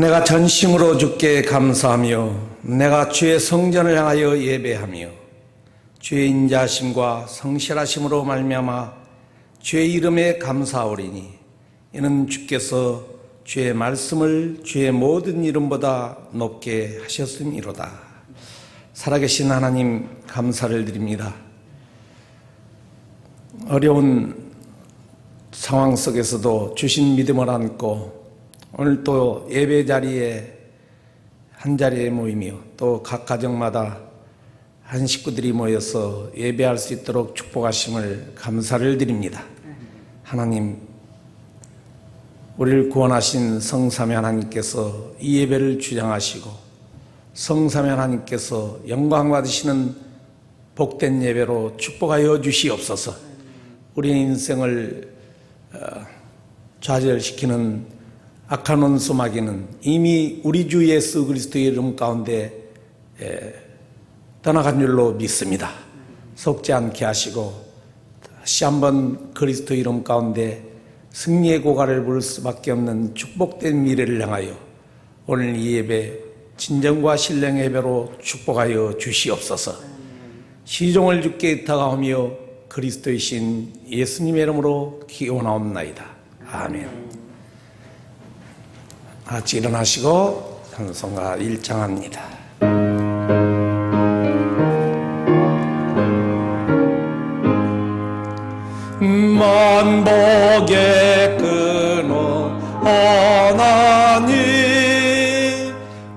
내가 전심으로 주께 감사하며 내가 주의 성전을 향하여 예배하며 주의 인자하심과 성실하심으로 말미암아 주의 이름에 감사하오리니 이는 주께서 주의 말씀을 주의 모든 이름보다 높게 하셨음이로다. 살아계신 하나님 감사를 드립니다. 어려운 상황 속에서도 주신 믿음을 안고 오늘 또 예배 자리에 한 자리에 모이며 또 각 가정마다 한 식구들이 모여서 예배할 수 있도록 축복하심을 감사를 드립니다. 하나님, 우리를 구원하신 성삼위 하나님께서 이 예배를 주장하시고 성삼위 하나님께서 영광 받으시는 복된 예배로 축복하여 주시옵소서. 우리의 인생을 좌절시키는 악한 원수 마귀는 이미 우리 주 예수 그리스도의 이름 가운데 떠나간 줄로 믿습니다. 속지 않게 하시고 다시 한번 그리스도 이름 가운데 승리의 고가를 부를 수밖에 없는 축복된 미래를 향하여 오늘 이 예배 진정과 신령의 예배로 축복하여 주시옵소서. 시종을 주께 의탁하며 그리스도이신 예수님의 이름으로 기원하옵나이다. 아멘. 같이 일어나시고 찬송가 1장합니다. 만복의 근원 하나님,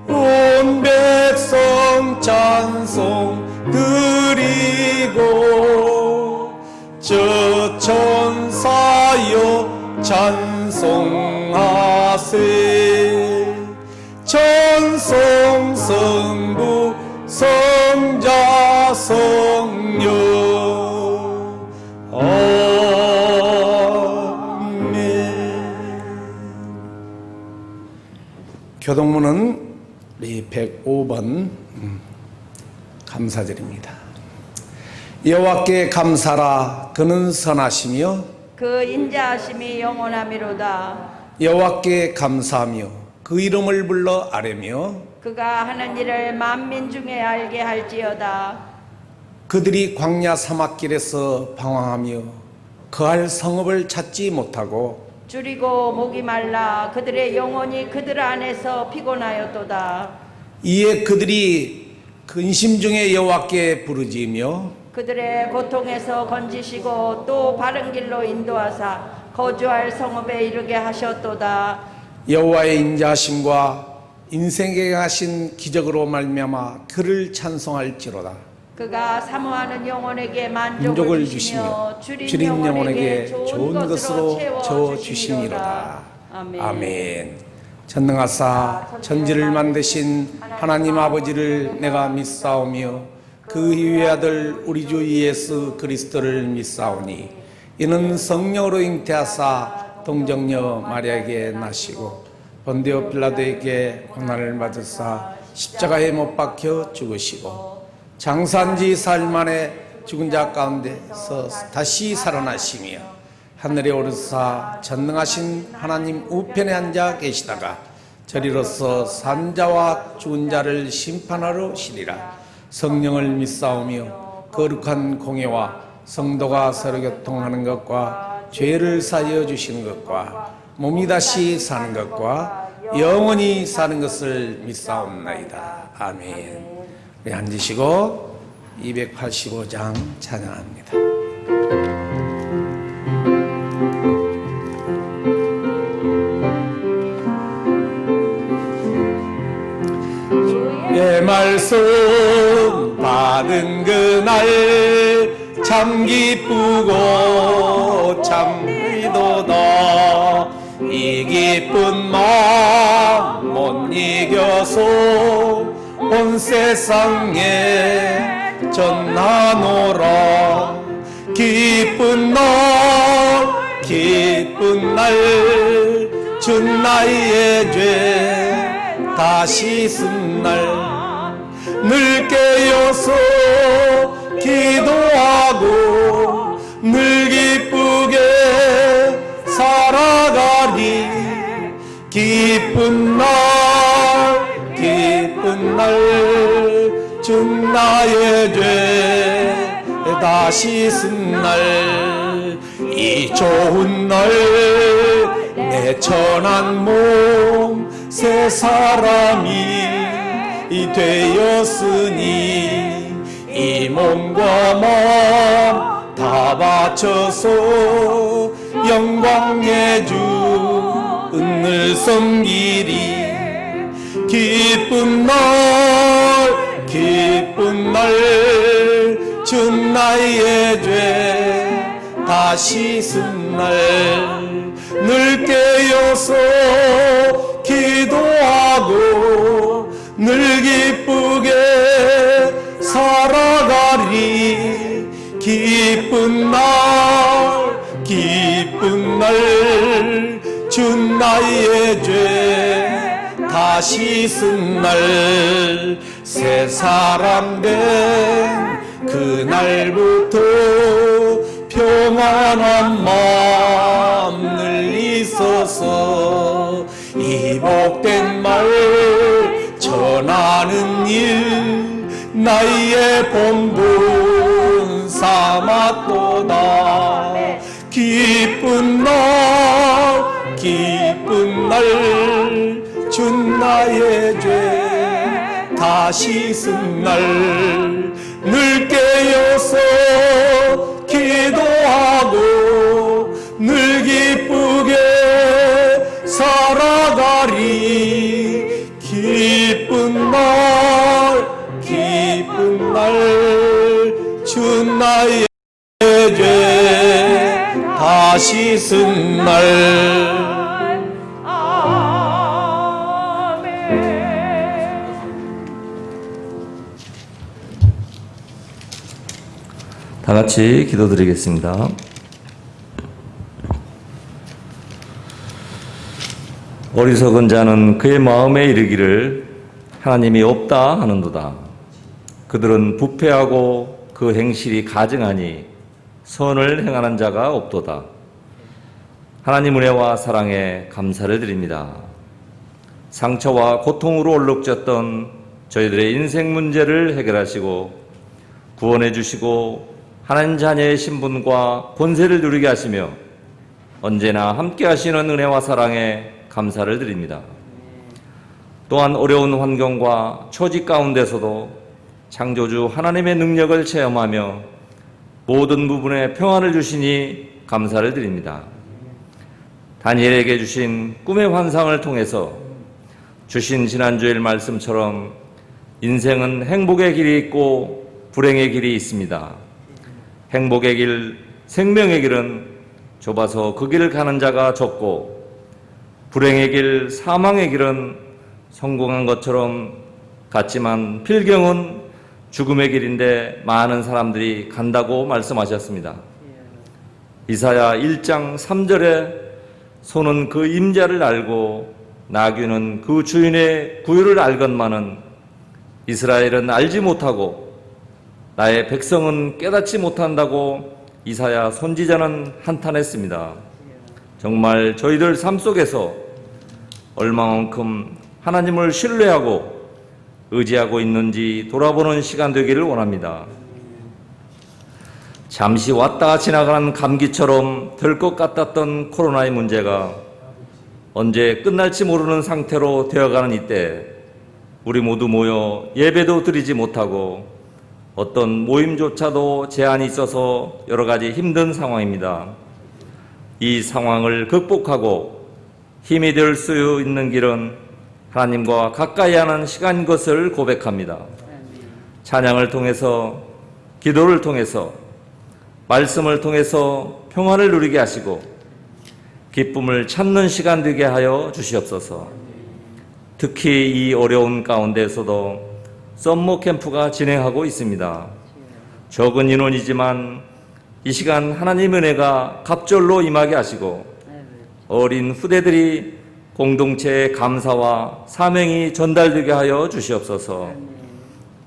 온 백성 찬송 드리고 저 천사여 찬송하세. 천성 성부 성자 성령 교동문은 우리 105번 감사드립니다. 여호와께 감사라. 그는 선하시며 그 인자하심이 영원하미로다. 여호와께 감사하며 그 이름을 불러 아뢰며 그가 하는 일을 만민 중에 알게 할지어다. 그들이 광야 사막길에서 방황하며 거할 성읍을 찾지 못하고 줄이고 목이 말라 그들의 영혼이 그들 안에서 피곤하였도다. 이에 그들이 근심 중에 여호와께 부르짖으며 그들의 고통에서 건지시고 또 바른 길로 인도하사 거주할 성읍에 이르게 하셨도다. 여호와의 인자하심과 인생에 하신 기적으로 말미암아 그를 찬송할지로다. 그가 사모하는 영혼에게 만족을 만족을 주시며 주시며 줄인 영혼에게 좋은 좋은 것으로 채워 주시니로다. 아멘. 전능하사 천지를 만드신 하나님 아버지를 내가 믿사오며 그 희의 아들 우리 주 예수 그리스도를 믿사오니 이는 성령으로 잉태하사 동정녀 마리아에게 나시고 본디오 빌라도에게 고난을 받으사 십자가에 못 박혀 죽으시고 장사한 지 사흘 만에 죽은 자 가운데서 다시 살아나시며 하늘에 오르사 전능하신 하나님 우편에 앉아 계시다가 저리로서 산 자와 죽은 자를 심판하러 오시리라. 성령을 믿사오며 거룩한 공예와 성도가 서로 교통하는 것과 죄를 사하여 주시는 것과 몸이 다시 사는 것과 영원히 사는 것을 믿사옵나이다. 아멘. 우리 앉으시고 285장 찬양합니다. 내 말씀 받은 그날 참 기쁘고 참 의도다. 이 기쁜 마음 못 이겨서 온 세상에 전하노라. 기쁜 날 기쁜 날 준 나의 죄 다시 쓴 날 늘 깨어서 기도하고 늘 기쁘게 살아가리. 기쁜 날 깊은 나의 죄 다 씻은 날, 이 좋은 날 내 천한 몸 새 사람이 되었으니 이 몸과 마음 다 바쳐서 영광의 주 은을 섬기리. 기쁜 날 기쁜 날 주 나의 죄 다 씻은 날, 늘 깨어서 기도하고 늘 기쁘게 살아가리. 기쁜 날 주 나의 죄 다 씻은 날, 새 사람 된 그날부터 평안한 마음 늘 있어서 이 복된 말 전하는 일 나의 본분 삼았도다. 기쁜 날 주 나의 죄 다 씻은 날, 늘 깨어서 기도하고 늘 기쁘게 살아가리. 기쁜 날 주 나의 죄 다 씻은 날. 다 같이 기도드리겠습니다. 어리석은 자는 그의 마음에 이르기를 하나님이 없다 하는도다. 그들은 부패하고 그 행실이 가증하니 선을 행하는 자가 없도다. 하나님 은혜와 사랑에 감사를 드립니다. 상처와 고통으로 얼룩졌던 저희들의 인생 문제를 해결하시고 구원해 주시고 하나님 자녀의 신분과 권세를 누리게 하시며 언제나 함께 하시는 은혜와 사랑에 감사를 드립니다. 또한 어려운 환경과 처지 가운데서도 창조주 하나님의 능력을 체험하며 모든 부분에 평안을 주시니 감사를 드립니다. 다니엘에게 주신 꿈의 환상을 통해서 주신 지난주일 말씀처럼 인생은 행복의 길이 있고 불행의 길이 있습니다. 행복의 길, 생명의 길은 좁아서 그 길을 가는 자가 적고, 불행의 길, 사망의 길은 성공한 것처럼 같지만 필경은 죽음의 길인데 많은 사람들이 간다고 말씀하셨습니다. 이사야 1장 3절에 소는 그 임자를 알고 나귀는 그 주인의 구유를 알건만은 이스라엘은 알지 못하고 나의 백성은 깨닫지 못한다고 이사야 선지자는 한탄했습니다. 정말 저희들 삶 속에서 얼마만큼 하나님을 신뢰하고 의지하고 있는지 돌아보는 시간 되기를 원합니다. 잠시 왔다가 지나가는 감기처럼 될 것 같았던 코로나의 문제가 언제 끝날지 모르는 상태로 되어가는 이때 우리 모두 모여 예배도 드리지 못하고 어떤 모임조차도 제한이 있어서 여러 가지 힘든 상황입니다. 이 상황을 극복하고 힘이 될 수 있는 길은 하나님과 가까이 하는 시간인 것을 고백합니다. 찬양을 통해서, 기도를 통해서, 말씀을 통해서 평안을 누리게 하시고 기쁨을 찾는 시간 되게 하여 주시옵소서. 특히 이 어려운 가운데에서도 썸머 캠프가 진행하고 있습니다. 적은 인원이지만 이 시간 하나님 은혜가 갑절로 임하게 하시고 어린 후대들이 공동체의 감사와 사명이 전달되게 하여 주시옵소서.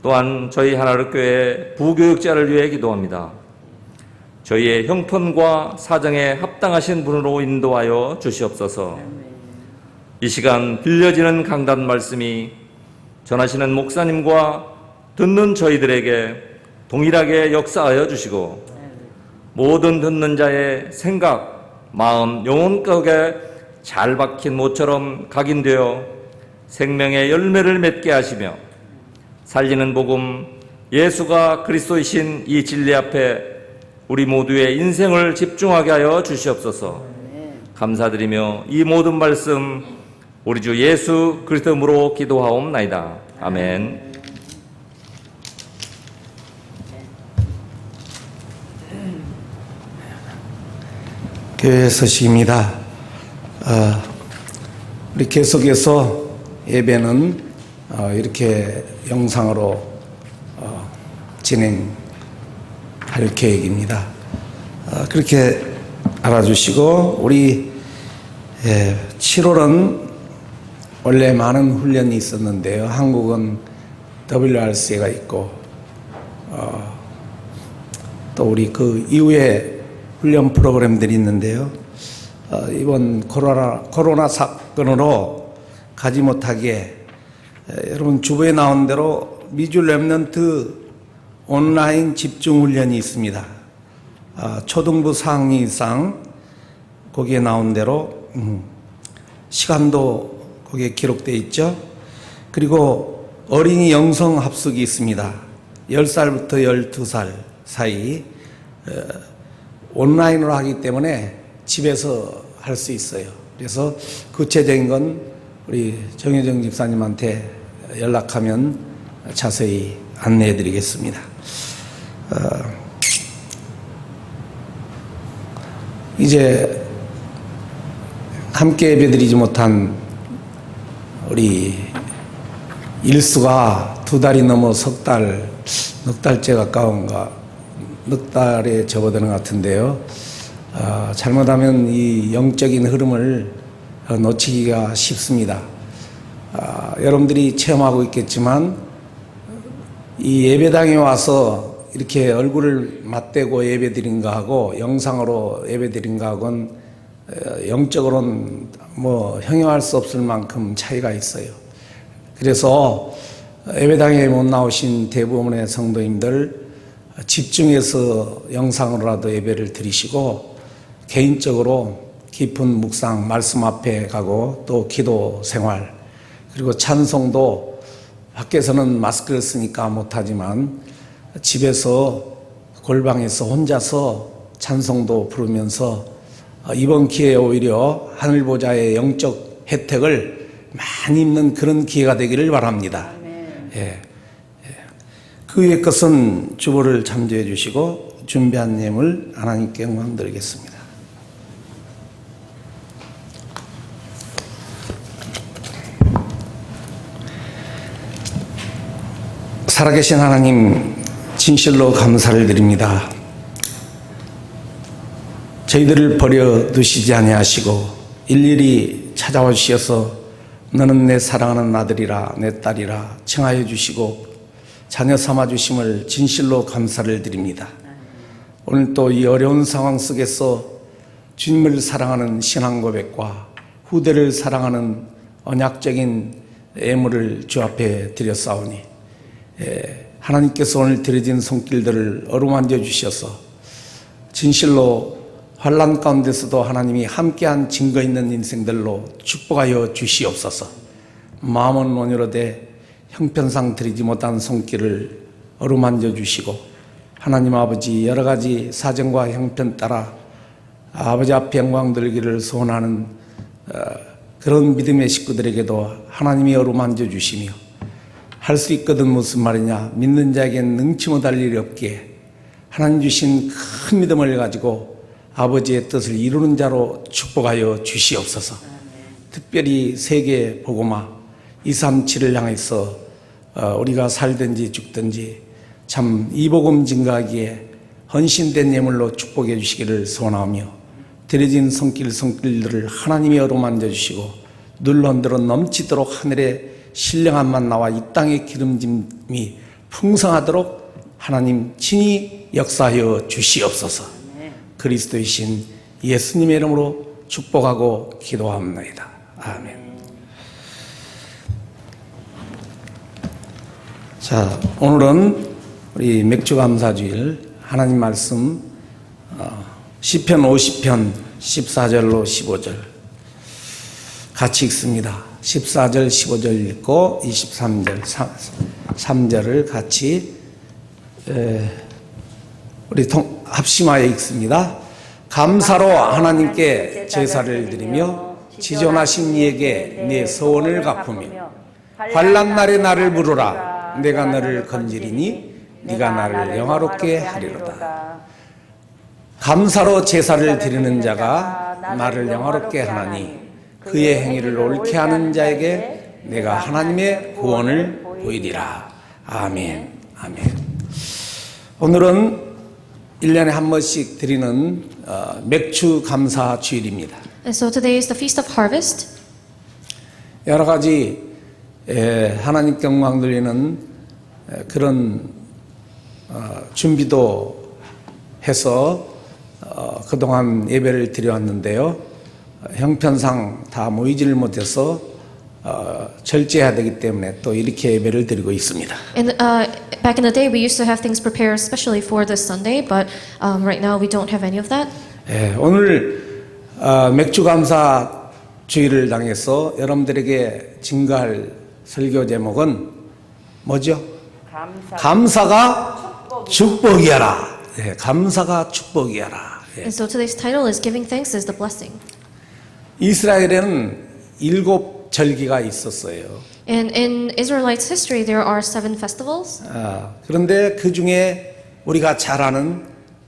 또한 저희 하나로교회 부교육자를 위해 기도합니다. 저희의 형편과 사정에 합당하신 분으로 인도하여 주시옵소서. 이 시간 빌려지는 강단 말씀이 전하시는 목사님과 듣는 저희들에게 동일하게 역사하여 주시고 모든 듣는 자의 생각, 마음, 영혼 가운데 잘 박힌 모처럼 각인되어 생명의 열매를 맺게 하시며 살리는 복음 예수가 그리스도이신 이 진리 앞에 우리 모두의 인생을 집중하게 하여 주시옵소서. 감사드리며 이 모든 말씀 우리 주 예수 그리스도 이름으로 기도하옵나이다. 아멘. 교회 소식입니다. 우리 계속해서 예배는 이렇게 영상으로 진행할 계획입니다. 그렇게 알아주시고 우리 7월은 원래 많은 훈련이 있었는데요. 한국은 WRC가 있고 또 우리 그 이후에 훈련 프로그램들이 있는데요. 이번 코로나 사건으로 가지 못하게 여러분 주부에 나온 대로 미주 렘넌트 온라인 집중 훈련이 있습니다. 초등부 4학년 이상 거기에 나온 대로 시간도 거기에 기록되어 있죠. 그리고 어린이 영성 합숙이 있습니다. 10살부터 12살 사이 온라인으로 하기 때문에 집에서 할 수 있어요. 그래서 구체적인 건 우리 정효정 집사님한테 연락하면 자세히 안내해 드리겠습니다. 이제 함께 예배드리지 못한 우리 일수가 2달이 넘어 석 달째 가까운가 넉 달에 접어드는 것 같은데요. 잘못하면 이 영적인 흐름을 놓치기가 쉽습니다. 여러분들이 체험하고 있겠지만 이 예배당에 와서 이렇게 얼굴을 맞대고 예배드린 거하고 영상으로 예배드린 거하고는 영적으로는 뭐 형용할 수 없을 만큼 차이가 있어요. 그래서 예배당에 못 나오신 대부분의 성도님들 집중해서 영상으로라도 예배를 드리시고 개인적으로 깊은 묵상, 말씀 앞에 가고 또 기도 생활 그리고 찬송도 밖에서는 마스크를 쓰니까 못하지만 집에서 골방에서 혼자서 찬송도 부르면서 이번 기회에 오히려 하늘보좌의 영적 혜택을 많이 입는 그런 기회가 되기를 바랍니다. 예. 그 위의 것은 주보를 참조해 주시고 준비한 예물 하나님께 영광 드리겠습니다. 살아계신 하나님 진실로 감사를 드립니다. 저희들을 버려 두시지 아니하시고 일일이 찾아와 주셔서 너는 내 사랑하는 아들이라 내 딸이라 칭하여 주시고 자녀 삼아 주심을 진실로 감사를 드립니다. 오늘 또 이 어려운 상황 속에서 주님을 사랑하는 신앙 고백과 후대를 사랑하는 언약적인 예물을 주 앞에 드렸사오니 하나님께서 오늘 드려진 손길들을 어루만져 주셔서 진실로 환난 가운데서도 하나님이 함께한 증거 있는 인생들로 축복하여 주시옵소서. 마음은 온유로되 형편상 드리지 못한 손길을 어루만져 주시고 하나님 아버지 여러 가지 사정과 형편 따라 아버지 앞에 영광 들기를 소원하는 그런 믿음의 식구들에게도 하나님이 어루만져 주시며 할 수 있거든 무슨 말이냐 믿는 자에겐 능치 못할 일이 없기에 하나님 주신 큰 믿음을 가지고 아버지의 뜻을 이루는 자로 축복하여 주시옵소서. 특별히 세계 복음화 237을 향해서 우리가 살든지 죽든지 참 이 복음 증가하기에 헌신된 예물로 축복해 주시기를 소원하며 드려진 손길들을 하나님이 어루만져 주시고 눌러흔들어 넘치도록 하늘의 신령한 만나와 이 땅의 기름짐이 풍성하도록 하나님 친히 역사하여 주시옵소서. 그리스도이신 예수님의 이름으로 축복하고 기도합니다. 아멘. 자, 오늘은 우리 맥주감사주일 하나님 말씀 시편 50편 14절로 15절 같이 읽습니다. 14절 15절 읽고 23절 3절을 같이 우리 합심하여 읽습니다. 감사로 하나님께 제사를 드리며 지존하신 이에게 내 소원을 갚으며 환난 날에 나를 부르라. 내가 너를 건지리니 네가 나를 영화롭게 하리로다. 감사로 제사를 드리는 자가 나를 영화롭게 하나니 그의 행위를 옳게 하는 자에게 내가 하나님의 구원을 보이리라. 아멘. 아멘. 오늘은 1년에 한 번씩 드리는 맥주 감사 주일입니다. And so today is the Feast of Harvest. 여러 가지 하나님께 영광 돌리는 그런 준비도 해서 그동안 예배를 드려왔는데요. 형편상 다 모이지를 못해서 절제해야 되기 때문에 또 이렇게 예배를 드리고 있습니다. And back in the day, we used to have things prepared especially for this Sunday, but right now we don't have any of that. 오늘 맥주 감사 주일을 당해서 여러분들에게 증거할 설교 제목은 뭐죠? 감사가 축복이야라. 감사가 축복이야라. And so today's title is Giving Thanks is the Blessing. 이스라엘에는 7절기가 있었어요. And in Israelites' history, there are 7 festivals. 그런데 그 중에 우리가 잘 아는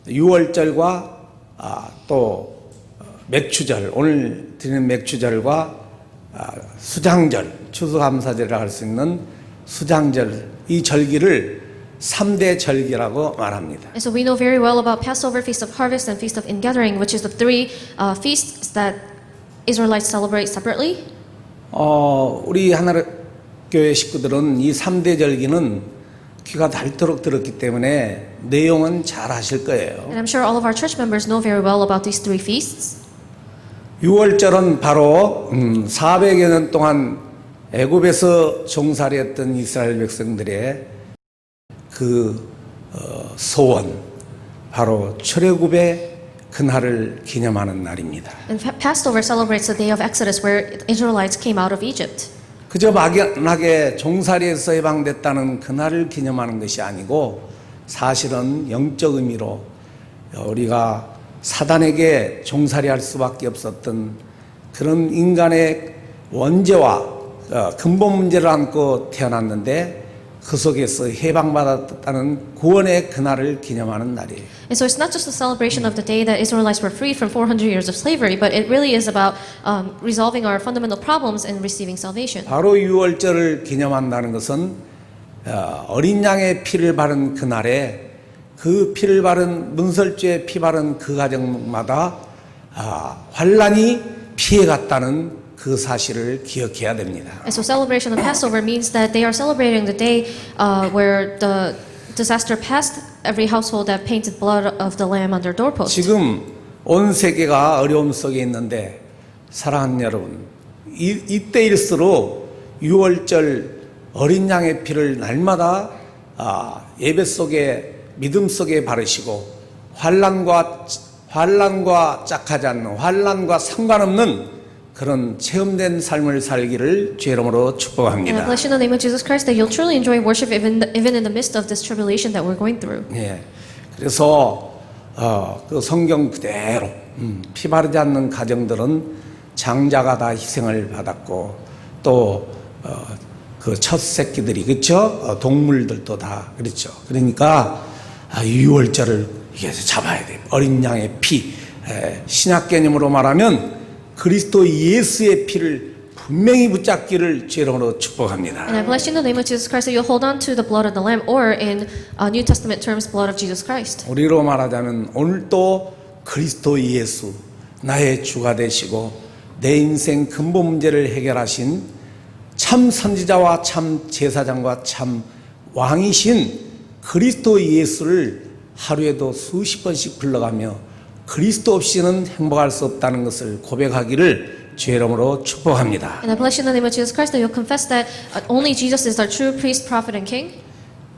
6월절과 또 맥주절, 오늘 드리는 맥주절과 수장절, 추수감사절이라고 할 수 있는 수장절, 이 절기를 3대 절기라고 말합니다. And so we know very well about Passover, Feast of Harvest, and Feast of Ingathering, which is the 3 feasts that Israelites celebrate separately. 우리 하나교회 식구들은 이 3대 절기는 귀가 닳도록 들었기 때문에 내용은 잘 아실 거예요. And I'm sure all of our church members know very well about these 3 feasts. 6월절은 바로 400여 년 동안 애굽에서 종살이했던 이스라엘 백성들의 그 소원, 바로 출애굽의 그날을 기념하는 날입니다. And Passover celebrates the day of Exodus where Israelites came out of Egypt. 그저 막연하게 종살이에서 해방됐다는 그날을 기념하는 것이 아니고 사실은 영적 의미로 우리가 사단에게 종살이할 수밖에 없었던 그런 인간의 원죄와 근본 문제를 안고 태어났는데 그 속에서 해방받았다는 구원의 그날을 기념하는 날이에요. And so it's not just a celebration of the day that Israelites were freed from 400 years of slavery, but it really is about resolving our fundamental problems and receiving salvation. 바로 6월절을 기념한다는 것은 어린 양의 피를 바른 그날에 그 피를 바른 문설주에 피 바른 그 가정마다 환난이 피해갔다는 그 사실을 기억해야 됩니다. And so celebration of Passover means that they are celebrating the day where the disaster passed every household that painted blood of the lamb on their doorpost. 지금 온 세계가 어려움 속에 있는데 사랑하는 여러분, 이때일수록 6월절 어린 양의 피를 날마다 예배 속에 믿음 속에 바르시고 환난과 짝하지 않는 환난과 상관없는 그런 체험된 삶을 살기를 주의 이름으로 And I 축복합니다. bless you in the name of Jesus Christ that you'll truly enjoy worship even in the midst of this tribulation that we're going through. 예, 그래서 그 성경 그대로 피 바르지 않는 가정들은 장자가 다 희생을 받았고 또 그 첫 새끼들이 그렇죠? 동물들도 다 그렇죠. 그러니까 6월절을 이게 잡아야 돼요. 어린 양의 피, 신약 개념으로 말하면 그리스도 예수의 피를 분명히 붙잡기를 죄로 축복합니다. And I bless you in the name of Jesus Christ that you'll hold on to the blood of the Lamb, or in New Testament terms, blood of Jesus Christ. 우리로 말하자면 오늘도 그리스도 예수 나의 주가 되시고 내 인생 근본 문제를 해결하신 참 선지자와 참 제사장과 참 왕이신 그리스도 예수를 하루에도 수십 번씩 불러가며 그리스도 없이는 행복할 수 없다는 것을 고백하기를 주의 이름으로 축복합니다. And I bless you in the name of Jesus Christ that you'll confess that only Jesus is our true priest, prophet, and king.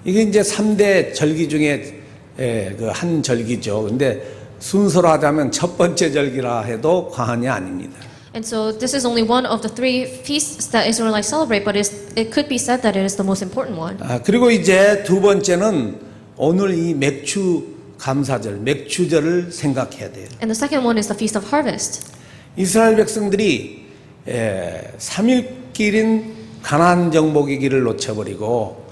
이게 이제 3대 절기 중에 그 한 절기죠. 근데 순서로 하자면 첫 번째 절기라 해도 과언이 아닙니다. And so this is only one of the three feasts that Israelites celebrate, but it could be said that it is the most important one. 그리고 이제 두 번째는 오늘 이 맥주 감사절, 맥주절을 생각해야 돼요. And the second one is the Feast of Harvest. 이스라엘 백성들이 3일길인 가나안 정복의 길을 놓쳐버리고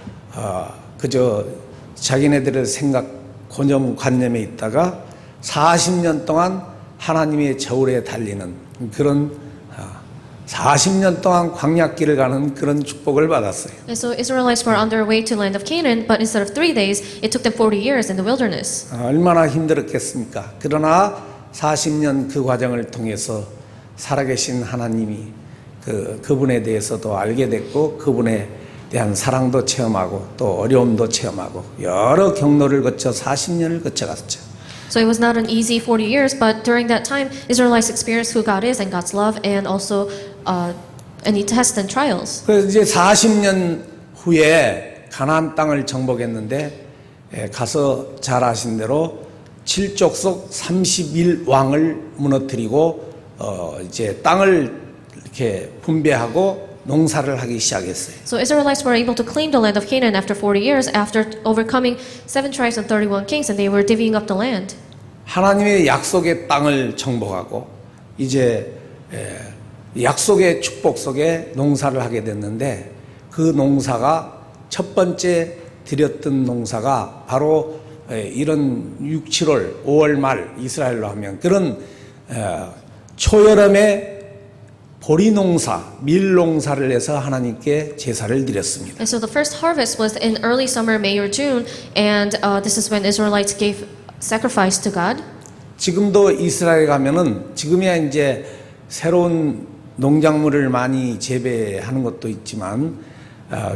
그저 자기네들의 생각, 고정관념에 있다가 40년 동안 하나님의 저울에 달리는 그런 40년 동안 광야길을 가는 그런 축복을 받았어요. And so Israelites were on their way to land of Canaan, but instead of 3 days, it took them 40 years in the wilderness. 얼마나 힘들었겠습니까? 그러나 40년 그 과정을 통해서 살아계신 하나님이 그분에 대해서도 알게 됐고 그분에 대한 사랑도 체험하고 또 어려움도 체험하고 여러 경로를 거쳐 40년을 거쳐갔죠. So it was not an easy 40 years, but during that time, Israelites experienced who God is and God's love, and also any tests and trials. 그래서 이제 40년 후에 가나안 땅을 정복했는데 가서 잘 아신 대로 7족속 31왕을 무너뜨리고 이제 땅을 이렇게 분배하고 농사를 하기 시작했어요. So Israelites were able to claim the land of Canaan after 40 years, after overcoming 7 tribes and 31 kings, and they were divvying up the land. 하나님의 약속의 땅을 정복하고 이제 약속의 축복 속에 농사를 하게 됐는데 그 농사가 첫 번째 드렸던 농사가 바로 이런 6, 7월, 5월 말 이스라엘로 하면 그런 초여름에 보리농사, 밀농사를 해서 하나님께 제사를 드렸습니다. And so the first harvest was in early summer, May or June, and this is when Israelites gave sacrifice to God. 지금도 이스라엘 가면은 지금이야 이제 새로운 농작물을 많이 재배하는 것도 있지만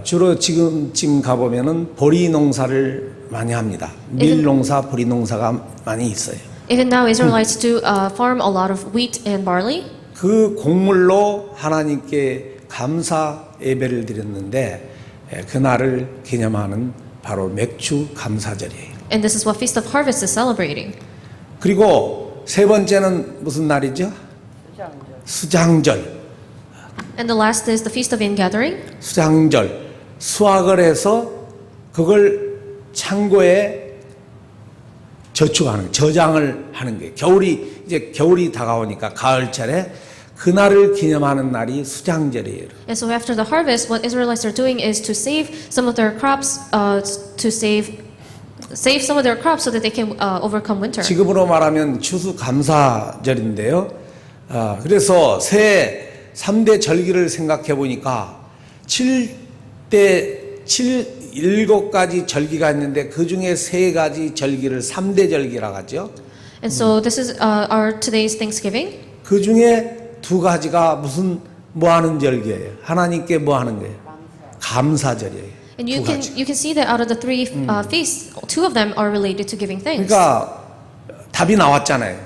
주로 지금 가보면은 보리 농사를 많이 합니다. 밀농사, 보리 농사가 많이 있어요. Even now, Israelites do farm a lot of wheat and barley. 그 곡물로 하나님께 감사 예배를 드렸는데 그날을 기념하는 바로 맥주 감사절이에요. And this is what Feast of Harvest is celebrating. 그리고 세 번째는 무슨 날이죠? 수장절. And the last is the Feast of Ingathering. 수장절. 수확을 해서 그걸 창고에 저축하는, 저장을 하는 거예요. 겨울이 다가오니까 가을철에 그날을 기념하는 날이 수장절이에요. And so after the harvest, what Israelites are doing is to save some of their crops, to save some of their crops so that they can overcome winter. 지금으로 말하면 추수감사절인데요. 그래서 새 3대 절기를 생각해 보니까 7가지 절기가 있는데 그 중에 3가지 절기를 3대 절기라고 하죠. And so this is our today's Thanksgiving. 그 중에 2가지가 뭐 하는 절기예요? 하나님께 뭐 하는 거예요? 감사절이에요. And you can see that out of the 3 feasts, 2 of them are related to giving thanks. 그러니까 답이 나왔잖아요.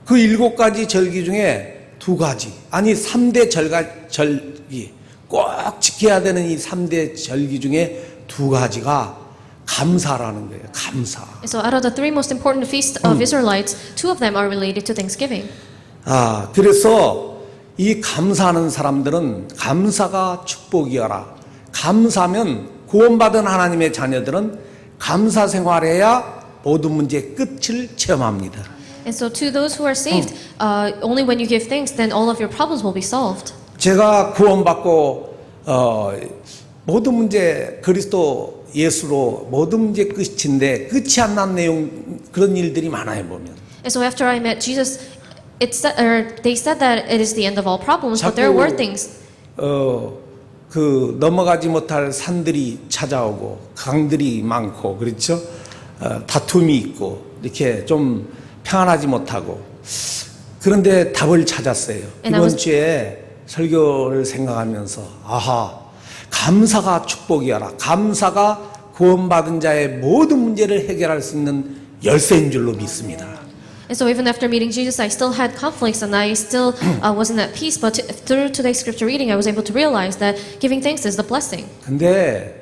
그 7가지 절기 중에 2가지, 아니 3대 절기, 꼭 지켜야 되는 이 3대 절기 중에 2가지가 감사라는 거예요. 감사. And so out of the 3 most important feasts of Israelites, 2 of them are related to Thanksgiving. 그래서 이 감사하는 사람들은 감사가 축복이어라. 감사하면 구원받은 하나님의 자녀들은 감사 생활해야 모든 문제의 끝을 체험합니다. And so to those who are saved, only when you give thanks, then all of your problems will be solved. 제가 구원받고 모든 문제 그리스도 예수로 모든 문제 끝인데 끝이 안 난 내용 그런 일들이 많아요 보면. And so after I met Jesus, they said that it is the end of all problems, but there were things. 그 넘어가지 못할 산들이 찾아오고 강들이 많고 그렇죠. 다툼이 있고 이렇게 좀 평안하지 못하고 그런데 답을 찾았어요. 이번 주에 설교를 생각하면서 감사가 축복이어라. 감사가 구원받은 자의 모든 문제를 해결할 수 있는 열쇠인 줄로 믿습니다. And so even after meeting Jesus, I still had conflicts and I still wasn't at peace. But through today's scripture reading, I was able to realize that giving thanks is the blessing. 근데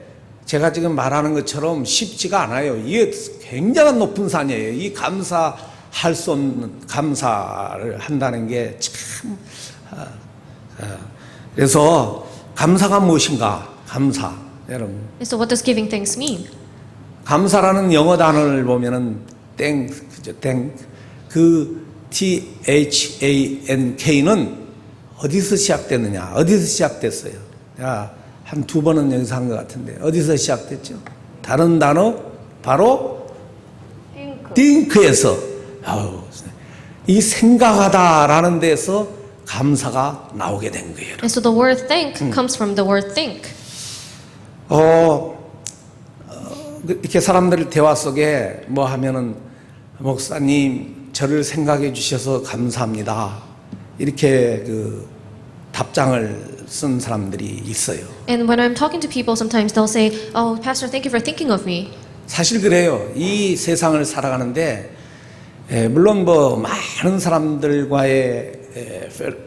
제가 지금 말하는 것처럼 쉽지가 않아요. 이게 굉장한 높은 산이에요. 이 감사할 수 없는 감사를 한다는 게 참. 그래서 감사가 무엇인가? 감사, 여러분. And so what does giving thanks mean? 감사라는 영어 단어를 보면은 그죠? 그 THANK는 어디서 시작됐느냐? 어디서 시작됐어요? 야, 한 두 번은 여기서 한 것 같은데 어디서 시작됐죠? 다른 단어 바로 think에서 이 생각하다라는 데서 감사가 나오게 된 거예요. And so the word thank comes from the word think. 이렇게 사람들 대화 속에 뭐 하면은 목사님 저를 생각해 주셔서 감사합니다. 이렇게 그 답장을 쓴 사람들이 있어요. And when I'm talking to people, sometimes they'll say, "Oh, Pastor, thank you for thinking of me." 사실 그래요. 이 세상을 살아가는데 물론 뭐 많은 사람들과의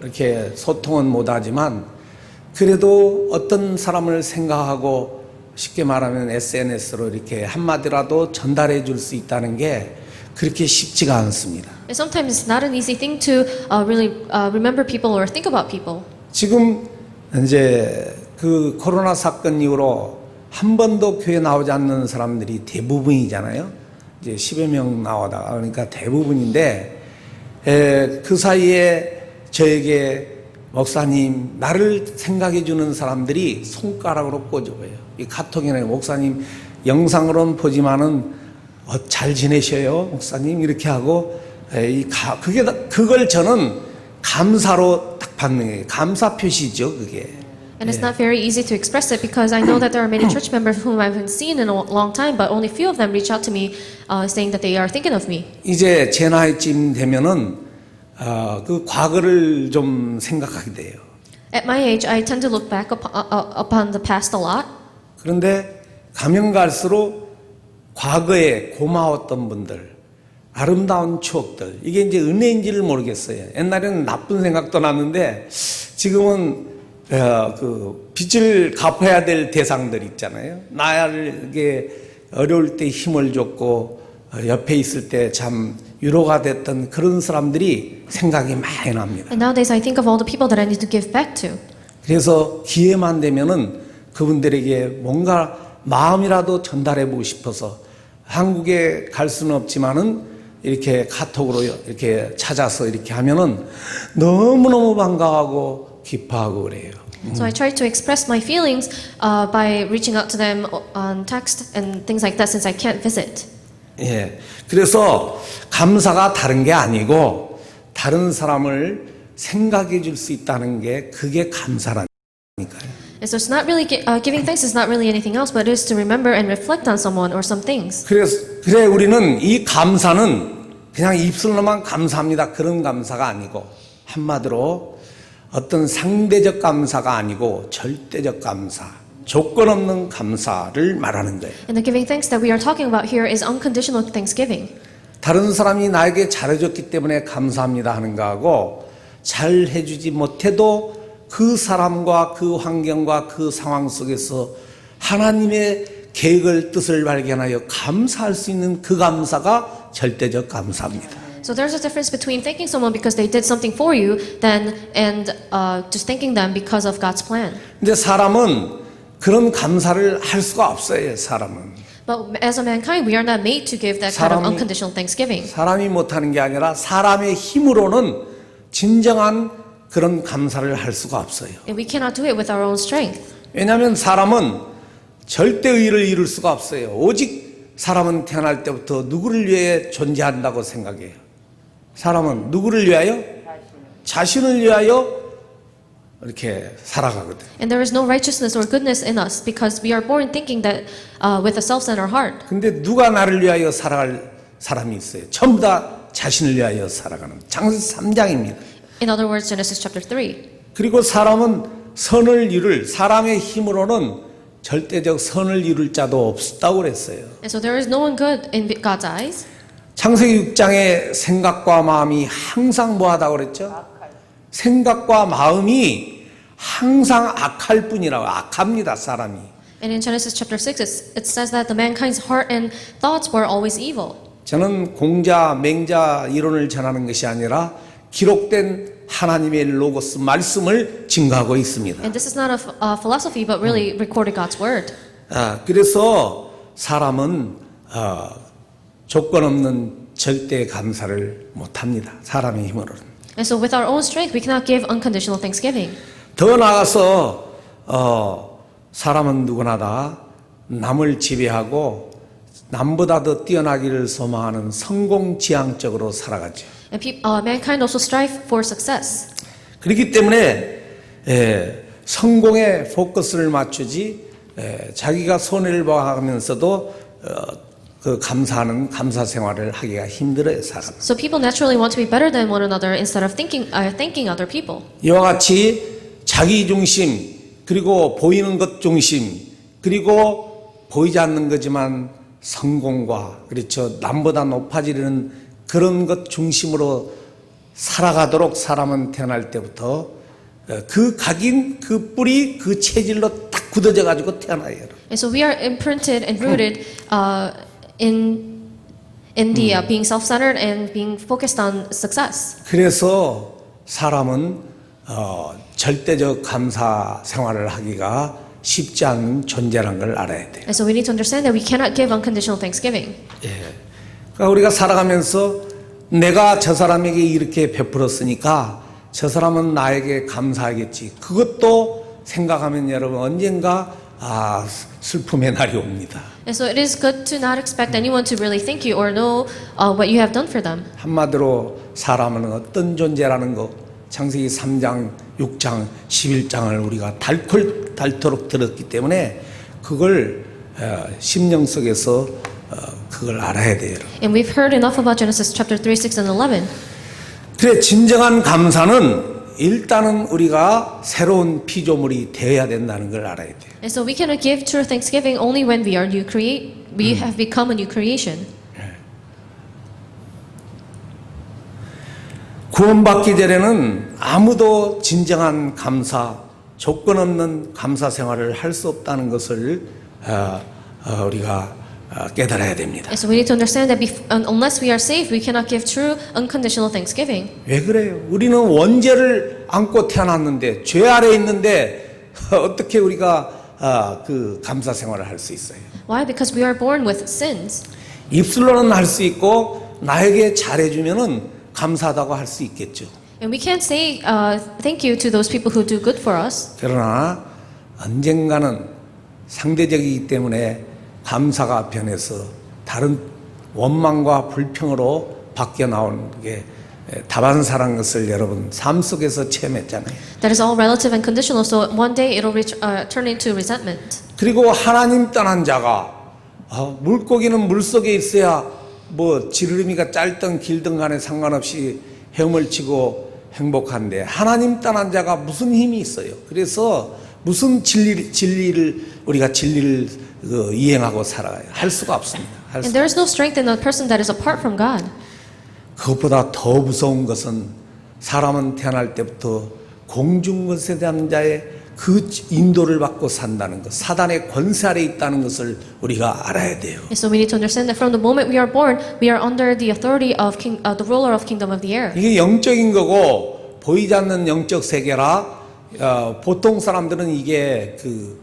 이렇게 소통은 못하지만 그래도 어떤 사람을 생각하고 쉽게 말하면 SNS로 이렇게 한마디라도 전달해 줄 수 있다는 게 그렇게 쉽지가 않습니다. And sometimes it's not an easy thing to really remember people or think about people. 지금 이제 그 코로나 사건 이후로 한 번도 교회 나오지 않는 사람들이 대부분이잖아요. 이제 10여 명 나오다가 그러니까 대부분인데 그 사이에 저에게 목사님 나를 생각해 주는 사람들이 손가락으로 꽂아봐요. 이 카톡이나 목사님 영상으로는 보지만은 잘 지내셔요 목사님 이렇게 하고 그걸 저는 감사로 딱 받는 거예요. 감사 표시죠 그게. And it's not very easy to express it because I know that there are many church members whom I haven't seen in a long time, but only few of them reach out to me saying that they are thinking of me. 이제 제 나이쯤 되면은 그 과거를 좀 생각하게 돼요. At my age, I tend to look back upon the past a lot. 그런데 가면 갈수록 과거에 고마웠던 분들, 아름다운 추억들, 이게 이제 은혜인지를 모르겠어요. 옛날에는 나쁜 생각도 났는데 지금은 그 빚을 갚아야 될 대상들 있잖아요. 나에게 어려울 때 힘을 줬고 옆에 있을 때 참 위로가 됐던 그런 사람들이 생각이 많이 납니다. And nowadays, I think of all the people that I need to give back to. 그래서 기회만 되면은 그분들에게 뭔가 마음이라도 전달해 보고 싶어서 한국에 갈 수는 없지만은 이렇게 카톡으로 이렇게 찾아서 이렇게 하면은 너무너무 반가워하고 기뻐하고 그래요. So I try to express my feelings by reaching out to them on text and things like that since I can't visit. 예. 그래서 감사가 다른 게 아니고 다른 사람을 생각해 줄 수 있다는 게 그게 감사라니까요. And so it's not really giving thanks is not really anything else, but it is to remember and reflect on someone or some things. 그래 우리는 이 감사는 그냥 입술로만 감사합니다. 그런 감사가 아니고 한마디로 어떤 상대적 감사가 아니고 절대적 감사, 조건 없는 감사를 말하는 거예요. And the giving thanks that we are talking about here is unconditional thanksgiving. 다른 사람이 나에게 잘해줬기 때문에 감사합니다 하는 거하고 잘해주지 못해도 그 사람과 그 환경과 그 상황 속에서 하나님의 계획을 뜻을 발견하여 감사할 수 있는 그 감사가 절대적 감사입니다. So there's a difference between thanking someone because they did something for you and just thanking them because of God's plan. 근데 사람은 그런 감사를 할 수가 없어요. 사람은. But as a mankind, we are not made to give that kind of unconditional thanksgiving. 사람이 못하는 게 아니라 사람의 힘으로는 진정한 그런 감사를 할 수가 없어요. And we cannot do it with our own strength. 왜냐하면 사람은 절대 의를 이룰 수가 없어요. 오직 사람은 태어날 때부터 누구를 위해 존재한다고 생각해요. 사람은 누구를 위하여? 자신을 위하여 이렇게 살아가거든. And there is no righteousness or goodness in us because we are born thinking that with a self-centered heart. 근데 누가 나를 위하여 살아갈 사람이 있어요. 전부 다 자신을 위하여 살아가는. 창세기 3장입니다. In other words, Genesis chapter 3. 그리고 사람은 선을 이룰 사람의 힘으로는 절대적 선을 이룰 자도 없다고 그랬어요. And so there is no one good in God's eyes. 창세기 6장의 생각과 마음이 항상 뭐하다고 그랬죠? 생각과 마음이 항상 악할 뿐이라고. 악합니다, 사람이. And in Genesis chapter 6, it says that the mankind's heart and thoughts were always evil. 저는 공자, 맹자 이론을 전하는 것이 아니라 기록된 하나님의 로고스 말씀을 증거하고 있습니다. And this is not a philosophy, but really recorded God's word. 그래서 사람은 조건 없는 절대 감사를 못합니다. 사람의 힘으로는. And so with our own strength, we cannot give unconditional thanksgiving. 더 나아가서 사람은 누구나 다 남을 지배하고 남보다 더 뛰어나기를 소망하는 성공지향적으로 살아가죠. And mankind also strive for success. 그렇기 때문에 성공에 포커스를 맞추지 자기가 손해를 봐가면서도 그 감사하는 감사 생활을 하기가 힘들어요, 사람. So people naturally want to be better than one another instead of thanking other people. 이와 같이 자기 중심 그리고 보이는 것 중심 그리고 보이지 않는 거지만 성공과 그렇죠 남보다 높아지려는 그런 것 중심으로 살아가도록 사람은 태어날 때부터 그 각인 그 뿌리 그 체질로 딱 굳어져 가지고 태어나요. And so we are imprinted and rooted in the being self-centered and being focused on success. 그래서 사람은 절대적 감사 생활을 하기가 쉽지 않은 존재라는 걸 알아야 돼요. And so we need to understand that we cannot give unconditional thanksgiving. 그러니까 우리가 살아가면서 내가 저 사람에게 이렇게 베풀었으니까 저 사람은 나에게 감사하겠지. 그것도 생각하면 여러분 언젠가 슬픔의 날이 옵니다. And so it is good to not expect anyone to really thank you or know what you have done for them. 한마디로 사람은 어떤 존재라는 거 창세기 3장, 6장, 11장을 우리가 닳도록 들었기 때문에 그걸 심령 속에서 그걸 알아야 돼요. And we've heard enough about Genesis chapter 3, 6, and 11. 그래 진정한 감사는 일단은 우리가 새로운 피조물이 되어야 된다는 걸 알아야 돼요. And so we cannot give true thanksgiving only when we have become a new creation. 구원받기 전에는 아무도 진정한 감사, 조건 없는 감사 생활을 할 수 없다는 것을 우리가 깨달아야 됩니다. And so we need to understand that unless we are saved, we cannot give true unconditional thanksgiving. 왜 그래요? 우리는 원죄를 안고 태어났는데 죄 아래 있는데 어떻게 우리가 그 감사 생활을 할 수 있어요? Why? Because we are born with sins. 입술로는 할 수 있고 나에게 잘해주면은 감사하다고 할 수 있겠죠. And we can't say thank you to those people who do good for us. 그러나 언젠가는 상대적이기 때문에 감사가 변해서 다른 원망과 불평으로 바뀌어 나오는 게 다반사라는 것을 여러분 삶 속에서 체험했잖아요. That is all relative and conditional. So one day it'll turn into resentment. 그리고 하나님 떠난 자가 물고기는 물속에 있어야 뭐 지르미가 짧든 길든 간에 상관없이 헤엄을 치고 행복한데 하나님 떠난 자가 무슨 힘이 있어요. 그래서 무슨 진리를 우리가 진리를 이행하고 살아가요. 할 수가 없습니다. And there is no strength in a person that is apart from God. 그것보다 더 무서운 것은 사람은 태어날 때부터 공중권세 대한 자의 그 인도를 받고 산다는 것, 사단의 권세 아래 있다는 것을 우리가 알아야 돼요. And so we need to understand that from the moment we are born, we are under the authority of the ruler of kingdom of the air. 이게 영적인 거고 보이지 않는 영적 세계라 보통 사람들은 이게 그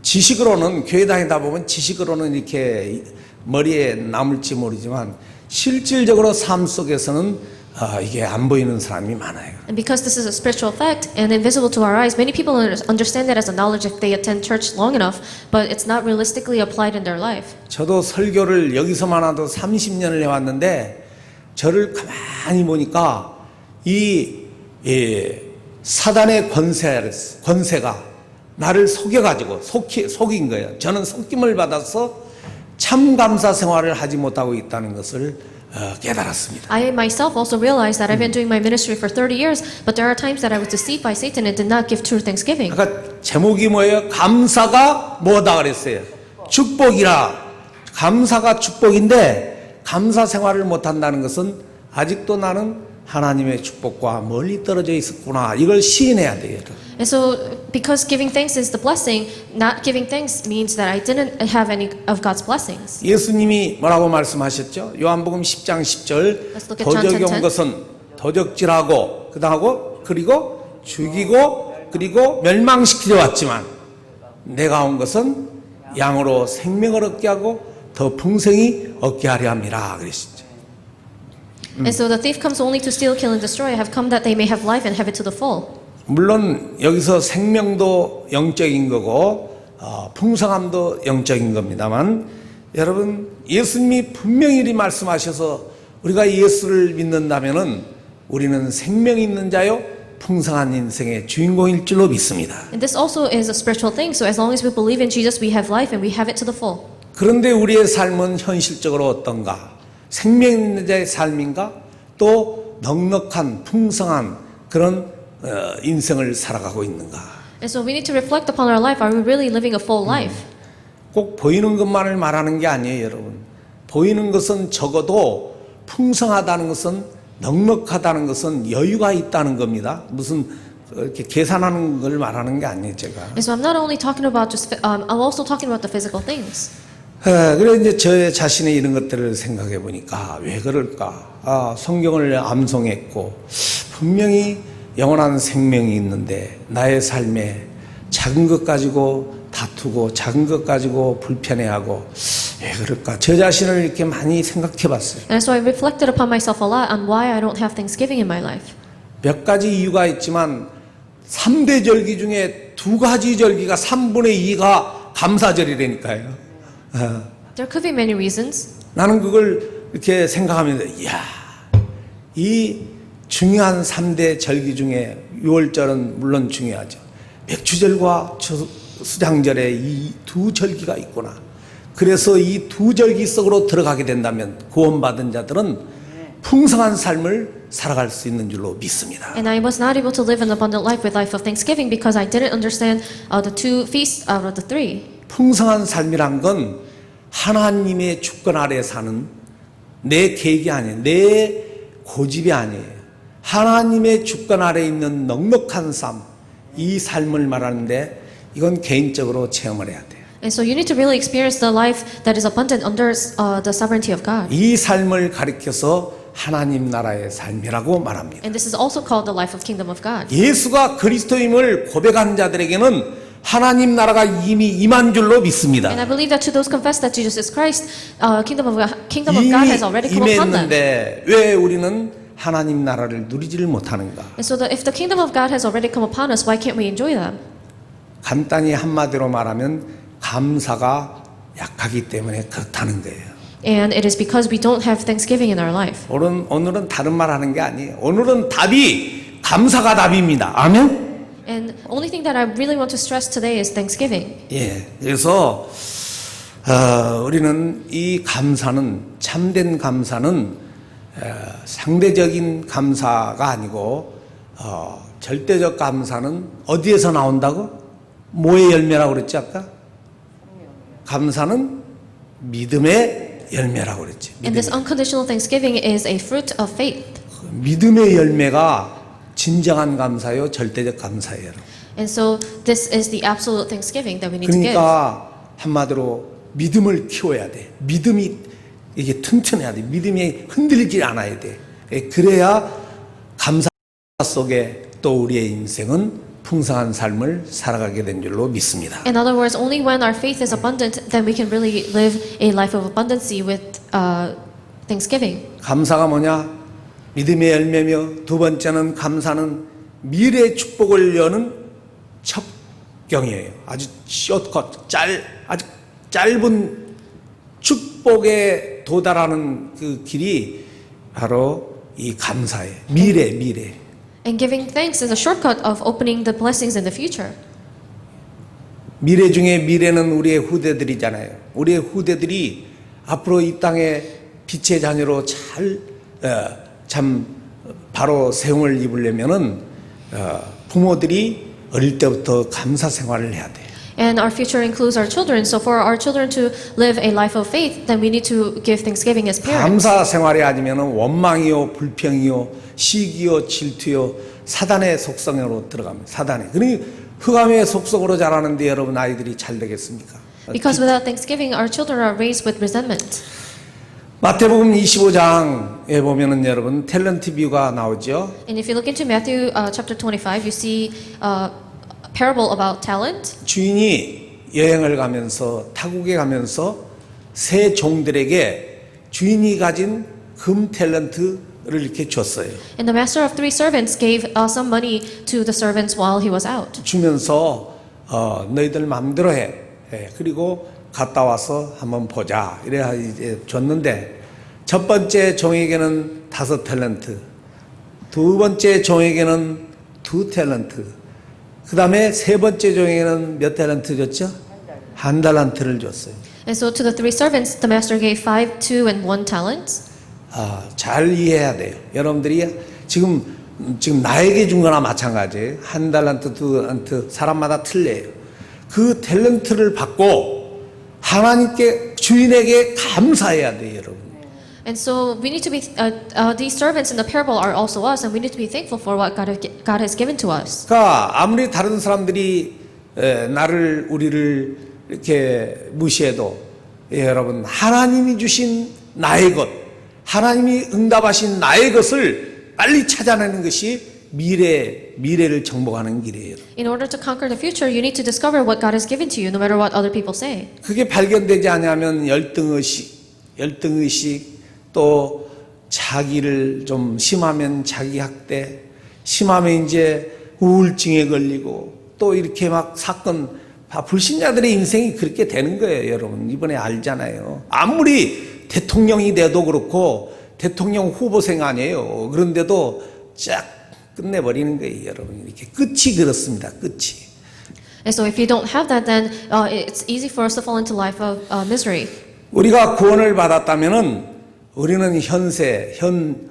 지식으로는 교회 다니다 보면 지식으로는 이렇게 머리에 남을지 모르지만 실질적으로 삶 속에서는 이게 안 보이는 사람이 많아요. And because this is a spiritual fact and invisible to our eyes, many people understand it as a knowledge if they attend church long enough, but it's not realistically applied in their life. 저도 설교를 여기서만 해도 30년을 해왔는데 저를 가만히 보니까 이 사단의 권세가 나를 속여가지고 속인 거예요. 저는 속임을 받아서 참 감사 생활을 하지 못하고 있다는 것을 깨달았습니다. I myself also realized that I've been doing my ministry for 30 years, but there are times that I was deceived by Satan and did not give true thanksgiving. 아까 제목이 뭐예요? 감사가 뭐다 그랬어요? 축복이라. 감사가 축복인데 감사 생활을 못한다는 것은 아직도 나는 하나님의 축복과 멀리 떨어져 있었구나. 이걸 시인해야 돼요. And so, because giving thanks is the blessing, not giving thanks means that I didn't have any of God's blessings. 예수님이 뭐라고 말씀하셨죠? 요한복음 10장 10절 Let's look at John 도적이 온 10:10. 것은 도적질하고 그리고 죽이고 그리고 멸망시키려 왔지만 내가 온 것은 양으로 생명을 얻게 하고 더 풍성히 얻게 하려 함이라 그랬었죠. And so the thief comes only to steal, kill, and destroy. I have come that they may have life and have it to the full. 물론 여기서 생명도 영적인 거고 풍성함도 영적인 겁니다만 여러분 예수님이 분명히 이리 말씀하셔서 우리가 예수를 믿는다면은 우리는 생명 있는 자요 풍성한 인생의 주인공일 줄로 믿습니다. And this also is a spiritual thing. So as long as we believe in Jesus, we have life and we have it to the full. 그런데 우리의 삶은 현실적으로 어떤가? 생명 있는 자의 삶인가? 또 넉넉한 풍성한 그런 인생을 살아가고 있는가? And so we need to reflect upon our life. Are we really living a full life? 꼭 보이는 것만을 말하는 게 아니에요, 여러분. 보이는 것은 적어도 풍성하다는 것은 넉넉하다는 것은 여유가 있다는 겁니다. 무슨 이렇게 계산하는 걸 말하는 게 아니에요, 제가. And so I'm not only talking about just, I'm also talking about the physical things. 그래 이제 저 자신의 이런 것들을 생각해 보니까 왜 그럴까? 성경을 암송했고 분명히 영원한 생명이 있는데 나의 삶에 작은 것 가지고 다투고 작은 것 가지고 불편해하고 왜 그럴까? 저 자신을 이렇게 많이 생각해 봤어요. And so I reflected upon myself a lot on why I don't have Thanksgiving in my life. 몇 가지 이유가 있지만 3대 절기 중에 2가지 절기가 3분의 2가 감사절이라니까요. There could be many reasons. 나는 그걸 이렇게 생각하면서 이야 이 중요한 3대 절기 중에 6월절은 물론 중요하죠. 맥주절과 수장절에 이 2절기가 있구나. 그래서 이 2절기 속으로 들어가게 된다면 구원받은 자들은 풍성한 삶을 살아갈 수 있는 줄로 믿습니다. And I was not able to live an abundant life with life of Thanksgiving because I didn't understand the two feasts out of the three. 풍성한 삶이란 건 하나님의 주권 아래 사는 내 계획이 아니에요. 내 고집이 아니에요. 하나님의 주권 아래 있는 넉넉한 삶, 이 삶을 말하는데 이건 개인적으로 체험을 해야 돼요. And so you need to really experience the life that is abundant under the sovereignty of God. 이 삶을 가리켜서 하나님 나라의 삶이라고 말합니다. And this is also called the life of kingdom of God. 예수가 그리스도임을 고백한 자들에게는 하나님 나라가 이미 임한 줄로 믿습니다. And I believe that to those confess that Jesus is Christ, kingdom of God has already come upon them. 임했는데 왜 우리는 하나님 나라를 누리지를 못하는가? And so if the kingdom of God has already come upon us, why can't we enjoy them? 간단히 한마디로 말하면 감사가 약하기 때문에 그렇다는 거예요. And it is because we don't have Thanksgiving in our life. 오늘은 다른 말 하는 게 아니에요. 오늘은 답이 감사가 답입니다. 아멘? And only thing that I really want to stress today is Thanksgiving. 예. 그래서 우리는 이 감사는 참된 감사는 상대적인 감사가 아니고 절대적 감사는 어디에서 나온다고? 뭐의 열매라고 그랬지 아까? 감사는 믿음의 열매라고 그랬지. And this unconditional Thanksgiving is a fruit of faith. 믿음의 열매가 진정한 감사요, 절대적 감사예요. And so this is the absolute Thanksgiving that we need to give. 그러니까 한마디로 믿음을 키워야 돼. 믿음이 이게 튼튼해야 돼. 믿음이 흔들리지 않아야 돼. 그래야 감사 속에 또 우리의 인생은 풍성한 삶을 살아가게 된 줄로 믿습니다. In other words, only when our faith is abundant, then we can really live a life of abundancy with Thanksgiving. 감사가 뭐냐? 믿음의 열매며 두 번째는 감사는 미래의 축복을 여는 첩경이에요. 아주 아주 짧은 축복에 도달하는 그 길이 바로 이 감사예요. 미래. And giving thanks is a shortcut of opening the blessings in the future. 미래 중에 미래는 우리의 후대들이잖아요. 우리의 후대들이 앞으로 이 땅에 빛의 자녀로 참 바로 세움을 입으려면은 부모들이 어릴 때부터 감사 생활을 해야 돼요. And our future includes our children. So for our children to live a life of faith, then we need to give thanksgiving as parents. 감사 생활이 아니면 원망이요, 불평이요, 시기요, 질투요, 사단의 속성으로 들어갑니다. 사단의. 그러니 흑암의 속성으로 자라는데 여러분 아이들이 잘 되겠습니까? Because without thanksgiving, our children are raised with resentment. 마태복음 25장에 보면은 여러분 탤런트 비유가 나오죠. And if you look into Matthew chapter 25, you see a parable about talent. 주인이 여행을 가면서 타국에 가면서 새 종들에게 주인이 가진 금 탤런트를 이렇게 줬어요. And the master of 3 servants gave some money to the servants while he was out. 주면서 너희들 마음대로 해. 그리고 갔다 와서 한번 보자. 이래야 이제 줬는데 첫 번째 종에게는 5 탤런트, 두 번째 종에게는 2 탤런트, 그 다음에 세 번째 종에게는 몇 탤런트 줬죠? 1 달란트를 줬어요. And so to the 3 servants, the master gave 5, 2, and 1 talents. 잘 이해해야 돼요. 여러분들이 지금 나에게 준 거나 마찬가지예요. 1 달란트, 2 달란트 사람마다 틀려요. 그 탤런트를 받고 하나님께 주인에게 감사해야 돼요, 여러분. And so we need to be, these servants in the parable are also us, and we need to be thankful for what God has given to us. 그러니까 아무리 다른 사람들이 우리를 이렇게 무시해도 여러분 하나님이 주신 나의 것, 하나님이 응답하신 나의 것을 빨리 찾아내는 것이 미래를 정복하는 길이에요. In order to conquer the future, you need to discover what God has given to you, no matter what other people say. 그게 발견되지 않으면 열등의식, 또 자기를 좀 심하면 자기 학대, 심하면 이제 우울증에 걸리고 또 이렇게 막 사건, 불신자들의 인생이 그렇게 되는 거예요, 여러분. 이번에 알잖아요. 아무리 대통령이 돼도 그렇고 대통령 후보생 아니에요. 그런데도 쫙 끝내버리는 거예요, 여러분. 이렇게 끝이 그렇습니다, 끝이. And so if you don't have that, then it's easy for us to fall into life of misery. 우리가 구원을 받았다면은 우리는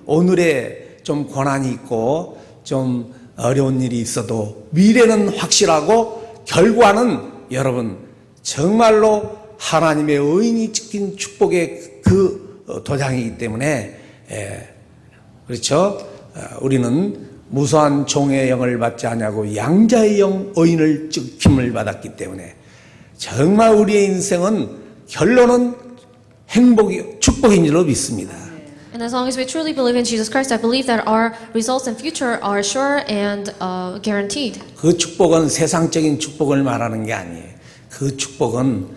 오늘에 좀 고난이 있고 좀 어려운 일이 있어도 미래는 확실하고 결과는 여러분 정말로 하나님의 의인이 찍힌 축복의 그 도장이기 때문에 그렇죠? 우리는 무수한 종의 영을 받지 아니하고 양자의 영 의인을 찍힘을 받았기 때문에 정말 우리의 인생은 결론은 축복인 줄로 믿습니다. And as long as we truly believe in Jesus Christ, I believe that our results and future are sure and guaranteed. 그 축복은 세상적인 축복을 말하는 게 아니에요. 그 축복은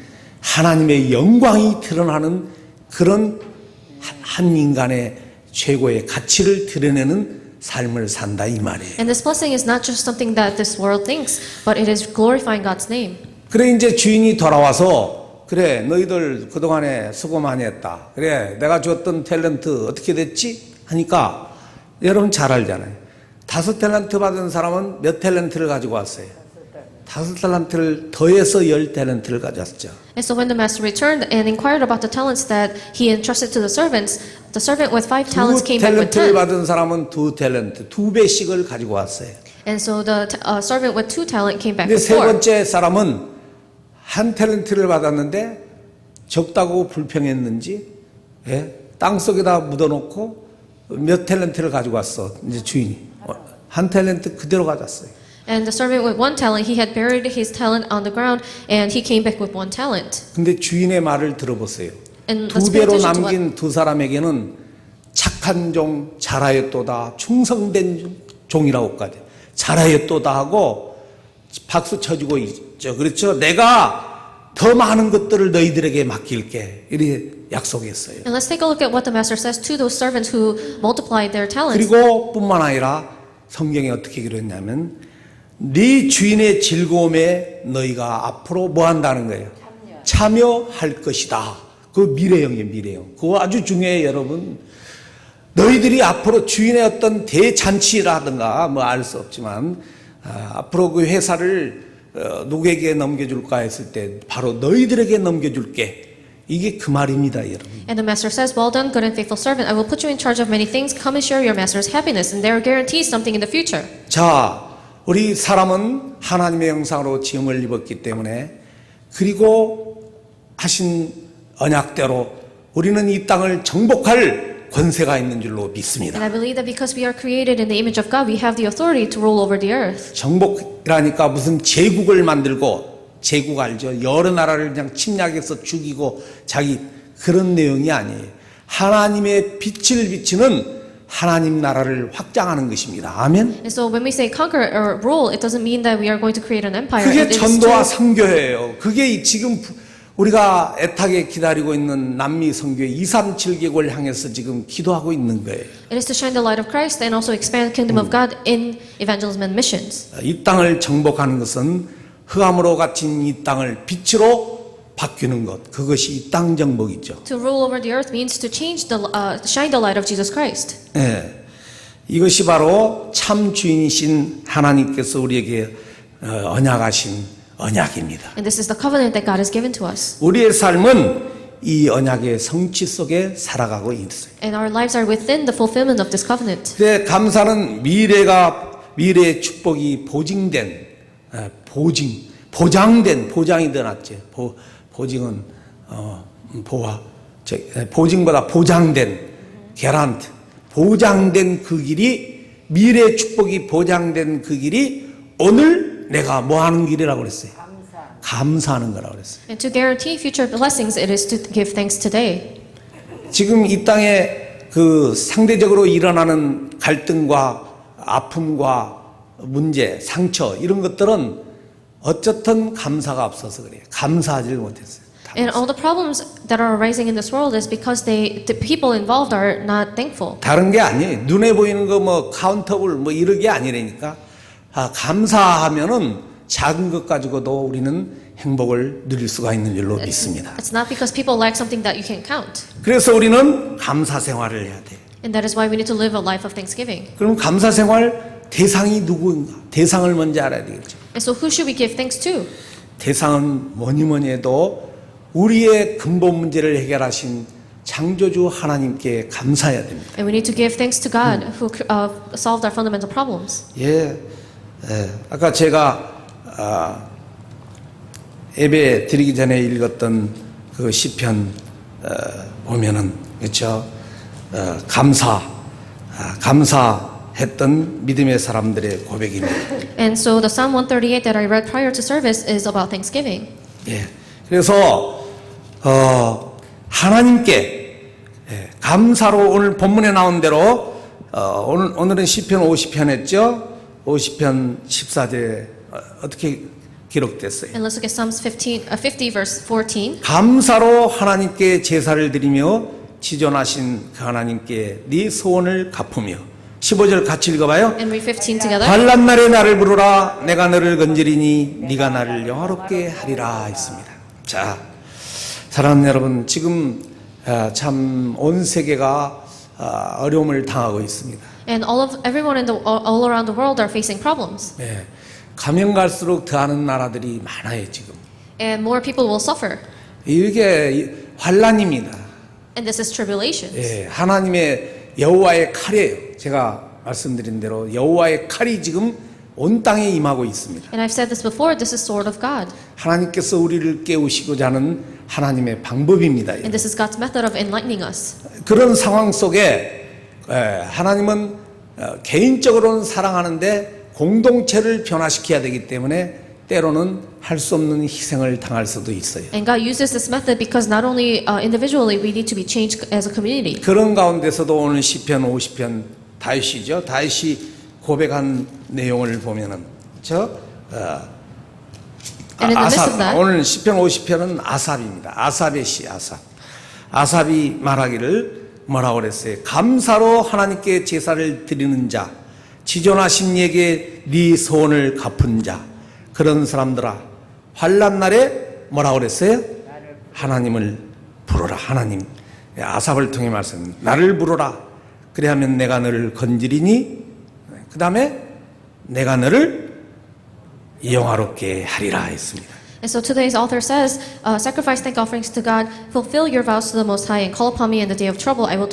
하나님의 영광이 드러나는 그런 한 인간의 최고의 가치를 드러내는 삶을 산다 이 말이에요. And this blessing is not just something that this world thinks, but it is glorifying God's name. 그래 이제 주인이 돌아와서 그래 너희들 그동안에 수고 많이 했다. 그래 내가 줬던 탤런트 어떻게 됐지? 하니까 여러분 잘 알잖아요. 5 탤런트 받은 사람은 몇 탤런트를 가지고 왔어요? 5 탤런트를 더해서 10 탤런트를 가져왔죠. And so when the master returned and inquired about the talents that he entrusted to the servant with 5 talents came back with 2 탤런트를 10. 받은 사람은 2 탤런트, 2배씩을 가지고 왔어요. And so the servant with 2 talent came back 근데 with 세 4. 번째 사람은 1 탤런트를 받았는데 적다고 불평했는지 땅 속에다 묻어놓고 몇 탤런트를 가지고 왔어. 이제 주인이 1 탤런트 그대로 가졌어요. And the servant with 1 talent, he had buried his talent on the ground, and he came back with 1 talent. 근데 주인의 말을 들어보세요. And 2배로 남긴 2 사람에게는 착한 종, 잘하였도다, 충성된 종이라고까지 잘하였도다 하고 박수 쳐주고 있죠. 그렇죠? 내가 더 많은 것들을 너희들에게 맡길게 이렇게 약속했어요. And let's take a look at what the master says to those servants who multiplied their talents. 그리고 뿐만 아니라 성경에 어떻게 기록했냐면 네 주인의 즐거움에 너희가 앞으로 뭐 한다는 거예요? 참여할 것이다. 그 미래형이에요, 미래형. 그거 아주 중요해요, 여러분. 너희들이 앞으로 주인의 어떤 대잔치라든가 뭐 알 수 없지만 앞으로 그 회사를 누구에게 넘겨줄까 했을 때 바로 너희들에게 넘겨줄게. 이게 그 말입니다, 여러분. And the master says, "Well done, good and faithful servant. I will put you in charge of many things. Come and share your master's happiness." And they are guaranteed something in the future. 자, 우리 사람은 하나님의 형상으로 지음을 입었기 때문에 그리고 하신 언약대로 우리는 이 땅을 정복할 권세가 있는 줄로 믿습니다. And I believe that because we are created in the image of God, we have the authority to rule over the earth. 정복이라니까 무슨 제국을 만들고, 제국 알죠? 여러 나라를 그냥 침략해서 죽이고 자기 그런 내용이 아니에요. 하나님의 빛을 비치는 하나님 나라를 확장하는 것입니다. 아멘. And so when we say conquer or rule, it doesn't mean that we are going to create an empire. 그게 It is 전도와 to, 선교예요. 그게 지금 우리가 애타게 기다리고 있는 남미 선교회 237개국을 향해서 지금 기도하고 있는 거예요. it is to shine the light of Christ and also expand the kingdom of God in evangelism and missions. 이 땅을 정복하는 것은 흑암으로 갇힌 이 땅을 빛으로 바뀌는 것, 그것이 이 땅 정복이죠. To rule over the earth means to change shine the light of Jesus Christ. 예, 이것이 바로 참 주인이신 하나님께서 우리에게 언약하신 언약입니다. And this is the covenant that God has given to us. 우리의 삶은 이 언약의 성취 속에 살아가고 있어요. And our lives are within the fulfillment of this covenant. 근데 감사는 미래의 축복이 보증된, 보장이 더 낫지. 보증은 보증보다 보장된, 개란트, 보장된 그 길이, 미래의 축복이 보장된 그 길이 오늘 내가 뭐 하는 길이라고 그랬어요? 감사하는 거라고 그랬어요. And to guarantee future blessings, it is to give thanks today. 지금 이 땅에 그 상대적으로 일어나는 갈등과 아픔과 문제, 상처 이런 것들은 어쨌든 감사가 없어서 그래요. 감사하지를 못했어요. And all the problems that are arising in this world is because the people involved are not thankful. 다른 게 아니에요. 눈에 보이는 거 뭐 카운터블 뭐 이런 게 아니라니까. 감사하면은 작은 것 가지고도 우리는 행복을 누릴 수가 있는 줄로 믿습니다. It's not because people lack something that you can count. 그래서 우리는 감사 생활을 해야 돼요. And that is why we need to live a life of thanksgiving. 그럼 감사 생활 대상이 누구인가? 대상을 먼저 알아야 되겠죠. And so who should we give thanks to? 대상은 뭐니 해도 우리의 근본 문제를 해결하신 창조주 하나님께 감사해야 됩니다. And we need to give thanks to God who solved our fundamental problems. 아까 제가 예배 드리기 전에 읽었던 그 시편 보면은 그렇죠. 감사했던 믿음의 사람들의 고백입니다. And so the Psalm 138 that I read prior to service is about thanksgiving. 그래서 하나님께 감사로 오늘 본문에 나온 대로 오늘은 시편 50편 했죠. 50편 14절에 어떻게 기록됐어요? And let's look at Psalms 50 verse 14. 감사로 하나님께 제사를 드리며 지존하신 그 하나님께 네 소원을 갚으며 15절 같이 읽어봐요. And read 15 together. 환난 날에 나를 부르라 내가 너를 건지리니 네가 나를 영화롭게 하리라 했습니다. 자, 사랑하는 여러분, 지금 참 온 세계가 어려움을 당하고 있습니다. And everyone all around the world are facing problems. 가면 갈수록 더하는 나라들이 많아요 지금. And more people will suffer. 이게 환난입니다. And this is tribulations. 하나님의 여호와의 칼이에요. 제가 말씀드린 대로 여호와의 칼이 지금 온 땅에 임하고 있습니다. And I've said this before, this is sword of God. 하나님께서 우리를 깨우시고자 하는 하나님의 방법입니다. And this is God's method of enlightening us. 그런 상황 속에 하나님은 개인적으로는 사랑하는데 공동체를 변화시켜야 되기 때문에 때로는 할 수 없는 희생을 당할 수도 있어요. And God uses this method because not only individually we need to be changed as a community. 그런 가운데서도 오늘 시편 50편 다윗이죠. 다윗이 고백한 내용을 보면은 오늘 시편 50편은 아삽입니다. 아삽의 시 아삽이 말하기를 뭐라고 그랬어요? 감사로 하나님께 제사를 드리는 자, 지존하신 이에게 네 소원을 갚은 자, 그런 사람들아 환난 날에 뭐라고 그랬어요? 하나님을 부르라. 하나님, 아삽을 통해 말씀, 나를 부르라. 그래야면 내가 너를 건지리니, 그 다음에 내가 너를 영화롭게 하리라 했습니다. And so today's author says, sacrifice thank offerings to God, fulfill your vows to the Most High, and call upon me in the day of trouble. I will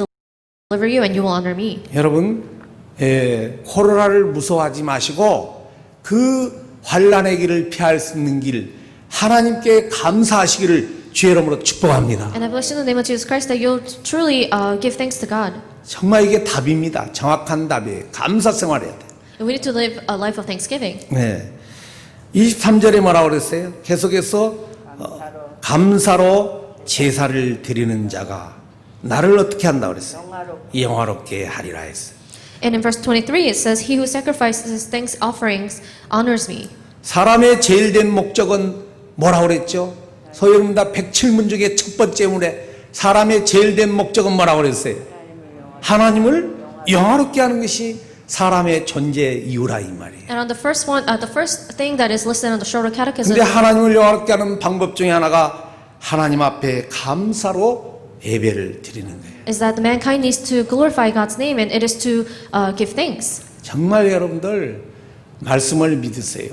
deliver you, and you will honor me. 여러분, 코로나를 무서워하지 마시고 그 환난의 길을 피할 수 있는 길 하나님께 감사하시기를 주의 이름으로 축복합니다. And I bless you in the name of Jesus Christ that you'll truly give thanks to God. 정말 이게 답입니다. 정확한 답이에요. 감사 생활해야 돼요. And we need to live a life of thanksgiving. 네. 23절에 뭐라고 그랬어요? 계속해서 감사로 제사를 드리는 자가 나를 어떻게 한다고 그랬어요? 영화롭게 하리라 했어요. And in verse 23 it says, He who sacrifices thanks offerings honors me. 사람의 제일 된 목적은 뭐라고 그랬죠? 소유입니다. 107문 중에 첫 번째 문에 사람의 제일 된 목적은 뭐라고 그랬어요? 하나님을 영화롭게 하는 것이 사람의 존재 이유라 이 말이에요. And on the first one, the first thing that is listed on the shorter catechism 근데 하나님을 영화롭게 하는 방법 중에 하나가 하나님 앞에 감사로 예배를 드리는 거예요. is that the mankind needs to glorify God's name, and it is to give thanks. 정말 여러분들 말씀을 믿으세요.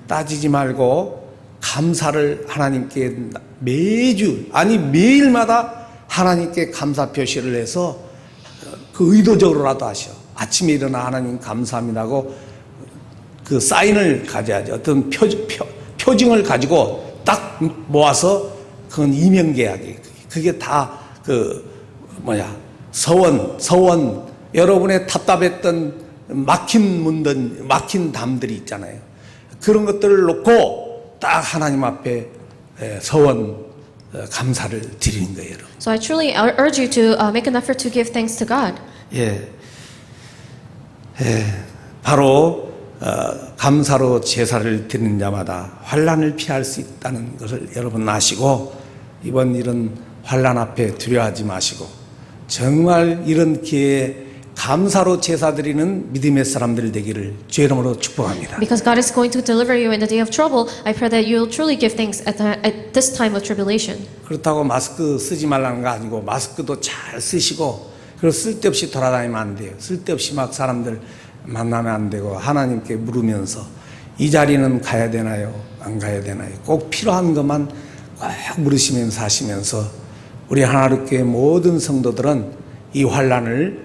따지지 말고 감사를 하나님께 매주 아니 매일마다 하나님께 감사 표시를 해서 그 의도적으로라도 하셔. 아침에 일어나 하나님 감사합니다고 그 사인을 가져야죠. 어떤 표징을 가지고 딱 모아서 그건 이명계약이에요. 그게 다 서원 여러분의 답답했던 막힌 문든 막힌 담들이 있잖아요. 그런 것들을 놓고 딱 하나님 앞에 서원 감사를 드리는 거예요. 여러분. So I truly urge you to make an effort to give thanks to God. 바로 감사로 제사를 드리는 자마다 환난을 피할 수 있다는 것을 여러분 아시고 이번 이런 환난 앞에 두려워하지 마시고 정말 이런 기회에 감사로 제사 드리는 믿음의 사람들 되기를 주의 이름으로 축복합니다. Because God is going to deliver you in the day of trouble, I pray that you'll truly give thanks at this time of tribulation. 그렇다고 마스크 쓰지 말라는 거 아니고 마스크도 잘 쓰시고 그리고 쓸데없이 돌아다니면 안 돼요. 쓸데없이 막 사람들 만나면 안 되고 하나님께 물으면서 이 자리는 가야 되나요? 안 가야 되나요? 꼭 필요한 것만 꼭 물으시면서 하시면서 우리 하나님께 모든 성도들은 이 환난을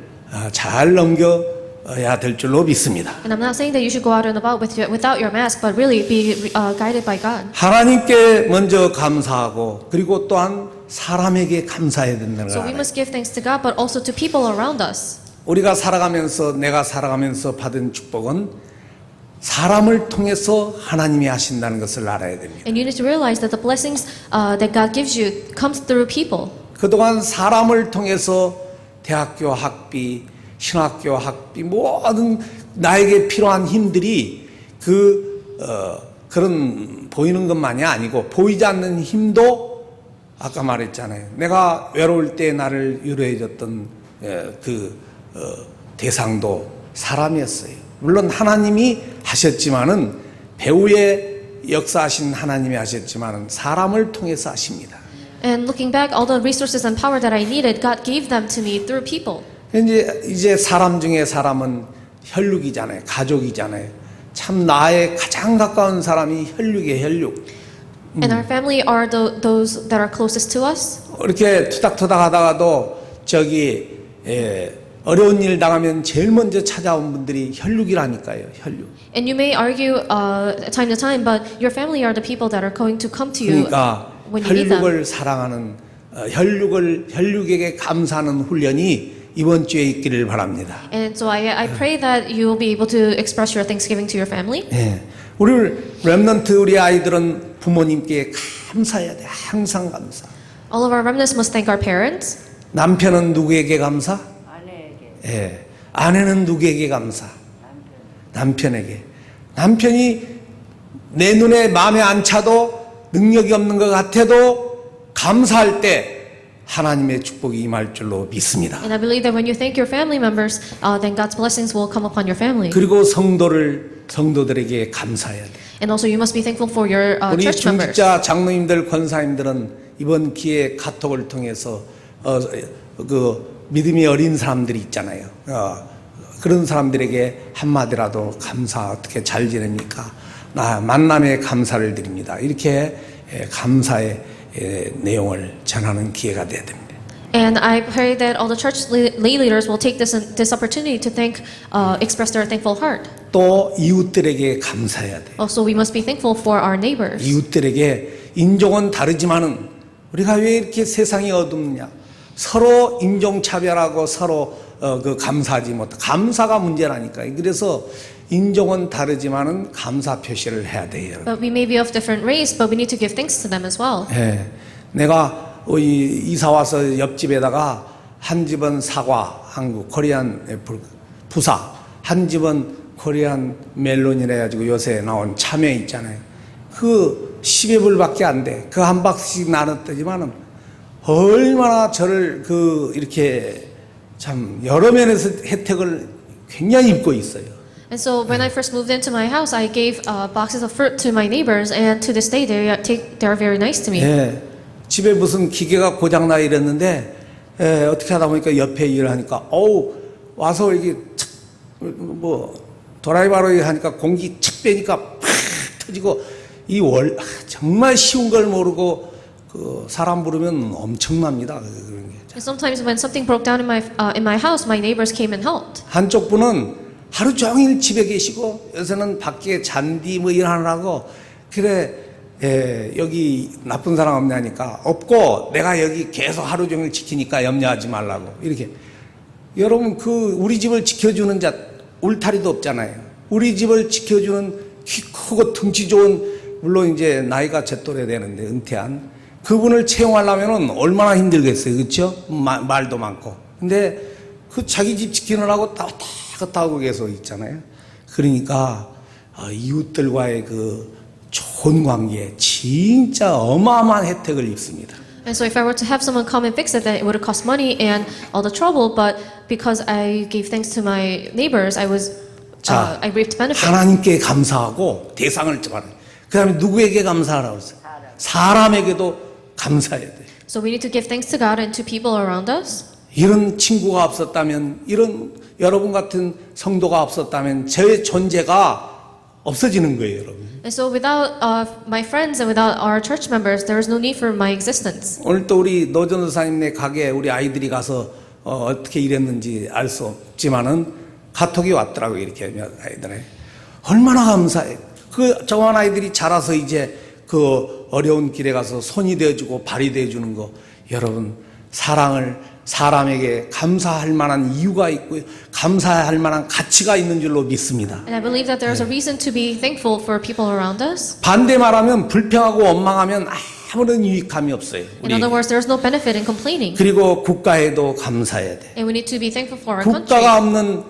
잘 넘겨야 될 줄로 믿습니다. And I'm not saying that you should go out and about without your mask, but really be guided by God. 하나님께 먼저 감사하고 그리고 또한 사람에게 감사해야 된다는 So 걸 we 알아요. must give thanks to God, but also to people around us. 우리가 내가 살아가면서 받은 축복은 사람을 통해서 하나님이 하신다는 것을 알아야 됩니다. And you need to realize that the blessings that God gives you comes through people. 그동안 사람을 통해서 대학교 학비, 신학교 학비 모든 나에게 필요한 힘들이 그런 보이는 것만이 아니고 보이지 않는 힘도 아까 말했잖아요. 내가 외로울 때 나를 위로해줬던 대상도 사람이었어요. 물론 하나님이 하셨지만은 배후에 역사하신 하나님이 하셨지만은 사람을 통해서 하십니다. And looking back, all the resources and power that I needed, God gave them to me through people. 이제 사람 중에 사람은 혈육이잖아요. 가족이잖아요. 참 나의 가장 가까운 사람이 혈육이에요. 혈육. And our family are those that are closest to us. 이렇게 투닥투닥 하다가도 어려운 일 당하면 제일 먼저 찾아온 분들이 혈육이라니까요. 혈육. And you may argue time to time, but your family are the people that are going to come to you 그러니까 when you need them. 혈육을 사랑하는 혈육에게 감사하는 훈련이 이번 주에 있기를 바랍니다. And so I pray that you will be able to express your thanksgiving to your family. 우리 렘넌트 우리 아이들은 부모님께 감사해야 돼. 항상 감사. All of our remnants must thank our parents. 남편은 누구에게 감사? 아내에게. 아내는 누구에게 감사? 남편에게. 남편이 내 눈에 마음에 안 차도 능력이 없는 것 같아도 감사할 때 하나님의 축복이 임할 줄로 믿습니다. And I believe that when you thank your family members, then God's blessings will come upon your family. 그리고 성도들에게 감사해야 돼. And also you must be thankful for your 우리 church members. 중직자 장로님들 권사님들은 이번 기회에 카톡을 통해서 믿음이 어린 사람들이 있잖아요. 그런 사람들에게 한마디라도 감사 어떻게 잘 지냅니까? 만남에 감사를 드립니다. 이렇게 감사의 내용을 전하는 기회가 돼야 됩니다. And I pray that all the church lay leaders will take this opportunity to express their thankful heart. 또 이웃들에게 감사해야 돼요. Also, we must be thankful for our neighbors. 이웃들에게 인종은 다르지만은 우리가 왜 이렇게 세상이 어둡냐? 서로 인종차별하고 서로 그 감사하지 못. 감사가 문제라니까. 그래서 인종은 다르지만은 감사 표시를 해야 돼요. But we may be of different race, but we need to give thanks to them as well. 예, 내가 이사 와서 옆집에다가 한 집은 사과, 한국 코리안 애플, 부사, 한 집은 코리안 멜론이라 해가지고 요새 나온 참외 있잖아요. 그 10여 불밖에 안 돼. 그 한 박스씩 나눴더지만은 얼마나 저를 이렇게 참 여러 면에서 혜택을 굉장히 입고 있어요. And so when I first moved into my house, I gave boxes of fruit to my neighbors, and to this day they are very nice to me. 예, 집에 무슨 기계가 고장나 이랬는데 어떻게 하다 보니까 옆에 일을 하니까 와서 이게 드라이버로 하니까 공기 착 빼니까 팍 터지고 정말 쉬운 걸 모르고 그 사람 부르면 엄청납니다. 그런 게. And sometimes when something broke down in my house, my neighbors came and helped. 한쪽 분은 하루 종일 집에 계시고 요새는 밖에 잔디 뭐 일하느라고 그래 여기 나쁜 사람 없냐니까 없고 내가 여기 계속 하루 종일 지키니까 염려하지 말라고 이렇게. 여러분 우리 집을 지켜주는 자 울타리도 없잖아요. 우리 집을 지켜주는 키 크고 등치 좋은 물론 이제 나이가 제 또래 되는데 은퇴한 그분을 채용하려면 얼마나 힘들겠어요, 그렇죠? 말도 많고. 근데 그 자기 집 지키느라고 왔다 갔다 하고 계속 있잖아요. 그러니까 이웃들과의 그 좋은 관계에 진짜 어마어마한 혜택을 입습니다. And so if I were to have someone come and fix it, then it would have cost money and all the trouble. But because I gave thanks to my neighbors, I reaped benefit. 하나님께 감사하고 대상을 정하는. 그다음에 누구에게 감사하라고 했어요? 사람에게도 감사해야 돼. So we need to give thanks to God and to people around us. 이런 친구가 없었다면, 이런 여러분 같은 성도가 없었다면 제 존재가 없어지는 거예요, 여러분. And so without my friends and without our church members, there is no need for my existence. 오늘 또 우리 노전도사님네 가게에 우리 아이들이 가서 어떻게 일했는지 알 수 없지만은 카톡이 왔더라고요, 이렇게 아이들에. 얼마나 감사해. 그 정한 아이들이 자라서 이제 그 어려운 길에 가서 손이 되어주고 발이 되어주는 거. 여러분, 사람에게 감사할 만한 이유가 있고요. 감사할 만한 가치가 있는 줄로 믿습니다. And I believe that there is a reason to be thankful for people around us. 반대 말하면 불평하고 원망하면 아무런 유익함이 없어요. In other words, there is no benefit in complaining. 그리고 국가에도 감사해야 돼. And we need to be thankful for our country. 국가가 없는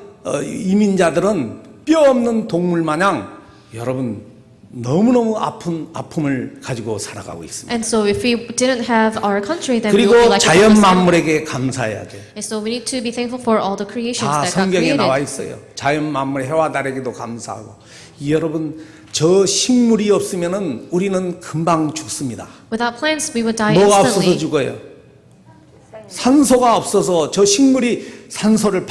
이민자들은 뼈 없는 동물 마냥 여러분 너무너무 아픔을 가지고 살아가고 있습니다. And so if we didn't have our country, then we would be 그리고 like 자연 a homeless animal. 만물에게 감사해야 돼. And so we need to be thankful for all the creations 다 that God 성경에 나와 created. 있어요. 자연 만물 해와 달에게도 감사하고. 여러분 저 식물이 없으면은 우리는 금방 죽습니다. Without plants, we would die 뭐가 없어서 instantly. 죽어요? 산소가 없어서 저 식물이 산소를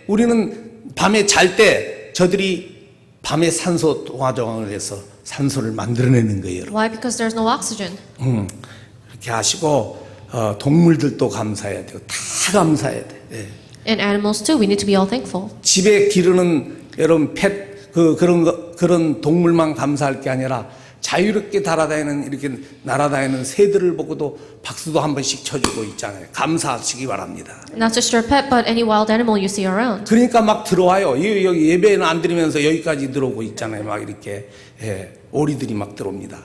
우리는 밤에 잘 때 저들이 밤에 산소 동화조항을 해서 산소를 만들어내는 거예요. 여러분. Why? Because there's no oxygen. 이렇게 하시고 동물들도 감사해야 돼요. 다 감사해야 돼. 예. And animals too, we need to be all thankful. 집에 기르는 여러분 그런 동물만 감사할 게 아니라 자유롭게 날아다니는 새들을 보고도 박수도 한 번씩 쳐주고 있잖아요. 감사하시기 바랍니다. Not just your pet, but any wild animal you see around. 그러니까 막 들어와요. 여기 예배는 안 드리면서 여기까지 들어오고 있잖아요. 막 이렇게 오리들이 막 들어옵니다.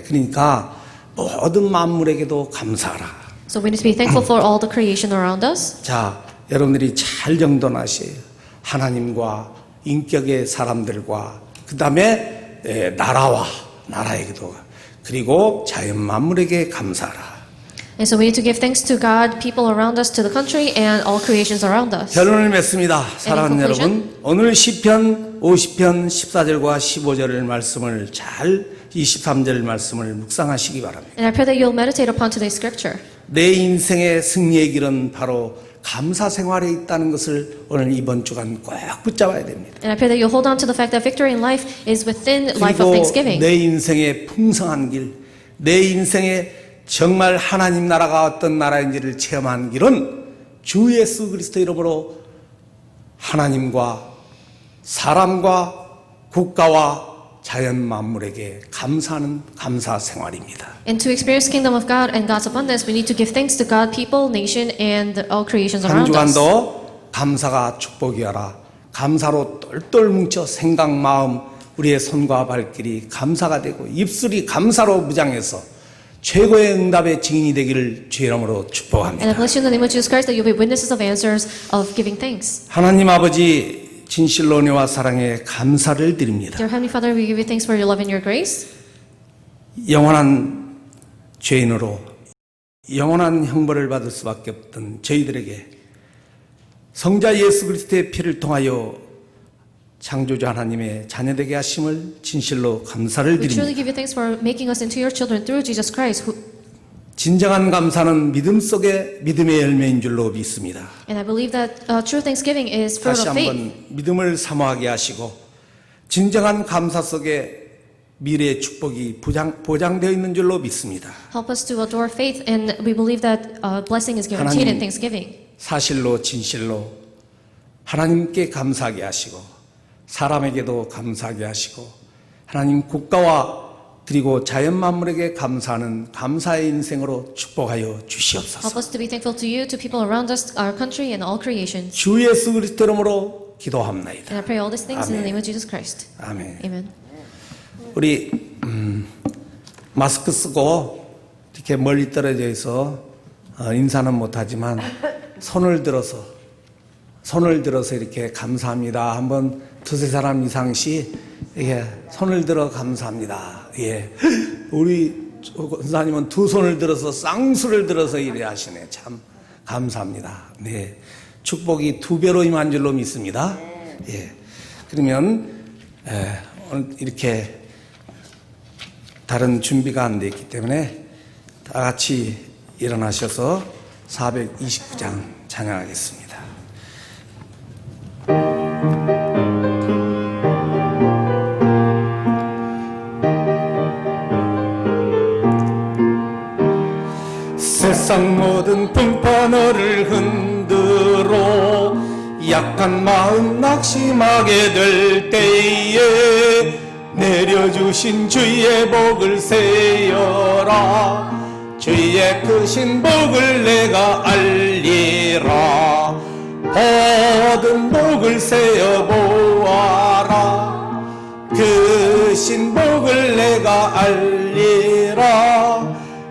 그러니까 모든 만물에게도 감사하라. So we need to be thankful for all the creation around us. 자, 여러분들이 잘 정돈하셔요. 하나님과 인격의 사람들과 그 다음에 나라에게도 그리고 자연 만물에게 감사하라. And so we need to give thanks to God, people around us, to the country, and all creations around us. 결론을 맺습니다. 사랑하는 conclusion? 여러분, 오늘 시편 50편 14절과 15절의 말씀을 23절 말씀을 묵상하시기 바랍니다. And I pray that you'll meditate upon today's scripture. 내 인생의 승리의 길은 바로 감사 생활에 있다는 것을 오늘 이번 주간 꼭 붙잡아야 됩니다. And I pray that you'll hold on to the fact that victory in life is within life of 그리고 thanksgiving. 내 인생의 풍성한 길, 내 인생의 정말 하나님 나라가 어떤 나라인지를 체험한 길은 주 예수 그리스도 이름으로 하나님과 사람과 국가와 자연 만물에게 감사하는 감사 생활입니다. And to experience kingdom of God and God's abundance, we need to give thanks to God, people, nation, and all creations 한 around us. 주간도 감사가 축복이어라. 감사로 똘똘 뭉쳐 생각, 마음, 우리의 손과 발길이 감사가 되고 입술이 감사로 무장해서 최고의 응답의 증인이 되기를 주의 이름으로 And I 축복합니다. bless you in the name of Jesus Christ that you'll be witnesses of answers of giving thanks. 하나님 아버지 진실로 은혜와 사랑에 감사를 드립니다. Dear Heavenly Father, we give you thanks for your love and your grace. 영원한 죄인으로 영원한 형벌을 받을 수밖에 없던 저희들에게 성자 예수 그리스도의 피를 통하여 창조주 하나님의 자녀되게 하심을 진실로 감사를 We truly 드립니다. give you thanks for making us into your children through Jesus Christ. 진정한 감사는 믿음 속에 믿음의 열매인 줄로 믿습니다. And I believe that true thanksgiving is fruit 다시 of faith. 한번 믿음을 사모하게 하시고 진정한 감사 속에 미래의 축복이 보장되어 있는 줄로 믿습니다. Help us to adore faith, and we believe that blessing is guaranteed in 하나님, thanksgiving. 사실로 진실로 하나님께 감사하게 하시고 사람에게도 감사하게 하시고 하나님 국가와 그리고 자연 만물에게 감사하는 감사의 인생으로 축복하여 Help 주시옵소서. us to be thankful to you, to people around us, our country, and all creation. 주 예수 그리스도 이름으로 기도합나이다. And I pray all these things in the 아멘. name of Jesus Christ. 아멘. Amen. 우리 마스크 쓰고 이렇게 멀리 떨어져 있어 인사는 못하지만 손을 들어서 이렇게 감사합니다. 한번 두세 사람 이상씩 이렇게 손을 들어 감사합니다. 예, 우리 권사님은 두 손을 들어서 쌍수를 들어서 이래 하시네. 참 감사합니다. 네, 축복이 두 배로 임한 줄로 믿습니다. 예, 그러면 오늘 이렇게 다른 준비가 안 돼 있기 때문에 다 같이 일어나셔서 429장 찬양하겠습니다. 세상 모든 풍파 너를 흔들어 약한 마음 낙심하게 될 때에 내려주신 주의 복을 세어라. 주의 크신 복을 내가 알리라. 모든 복을 세어 보아라. 크신 복을 내가 알리라.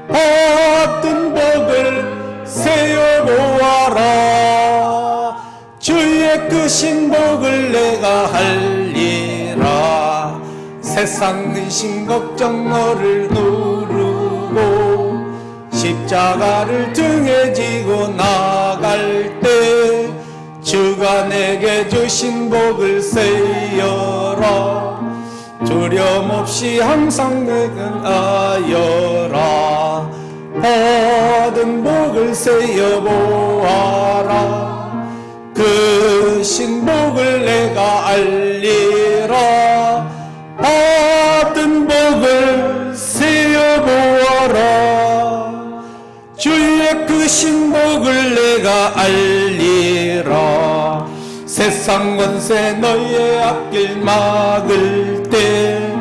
모든 복을 세어 보아라. 주의 크신 복을 내가 알리라. 세상 근심 걱정 너를 누르고 십자가를 등에 지고 나갈 때 주가 내게 주신 복을 세어라. 두려움 없이 항상 내근하여라. 모든 복을 세어 보아라. 그 신복을 내가 알리라. 모든 복을 세어 보아라. 주의 그 신복을 내가 알리라. 세상 권세 너의 앞길 막을 때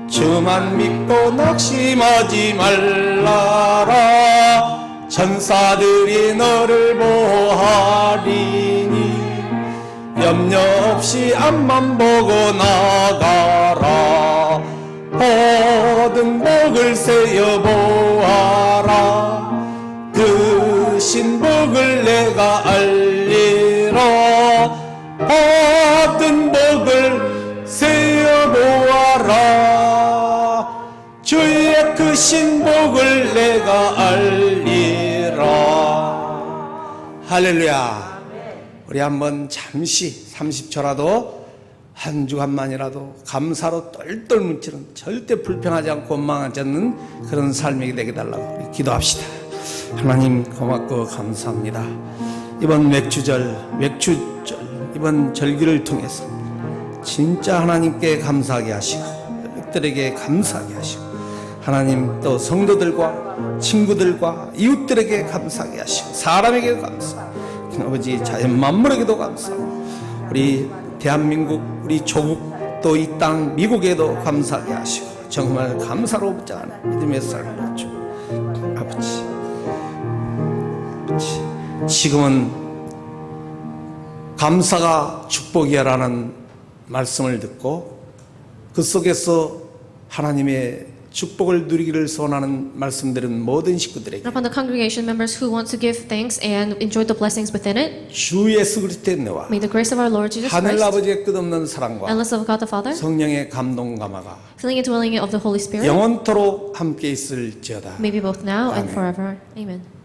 주만 믿고 낙심하지 말라라. 천사들이 너를 보호하리니 염려 없이 앞만 보고 나가라. 모든 복을 세어 보아라. 그 신복을 내가 알리라. 모든 복을 세어 보아라. 주의 그 신복을 내가 알리라. 할렐루야. 우리 한번 잠시 30초라도 한 주간만이라도 감사로 똘똘 뭉치는 절대 불평하지 않고 원망하지 않는 그런 삶이 되게 달라고 우리 기도합시다. 하나님 고맙고 감사합니다. 이번 맥주절 이번 절기를 통해서 진짜 하나님께 감사하게 하시고 백들에게 감사하게 하시고 하나님 또 성도들과 친구들과 이웃들에게 감사하게 하시고 사람에게 감사하고 아버지 자연 만물에게도 감사하고 우리 대한민국 우리 조국 또 이 땅 미국에도 감사하게 하시고 정말 감사로 붙자는 믿음의 삶을 주 아버지. 지금은 감사가 축복이야라는 말씀을 듣고 그 속에서 하나님의 축복을 누리기를 소원하는 말씀들은 모든 식구들에게 And upon the congregation members who want to give thanks and enjoy the blessings within it, 주 예수 그리스도의 은혜와 may the grace of our Lord Jesus 하늘 Christ, 아버지의 끝없는 사랑과 endless of God the Father, 성령의 감동 감화가 filling and dwelling of the Holy Spirit, 영원토록 함께 있을지어다. may be both now and Amen. forever. Amen.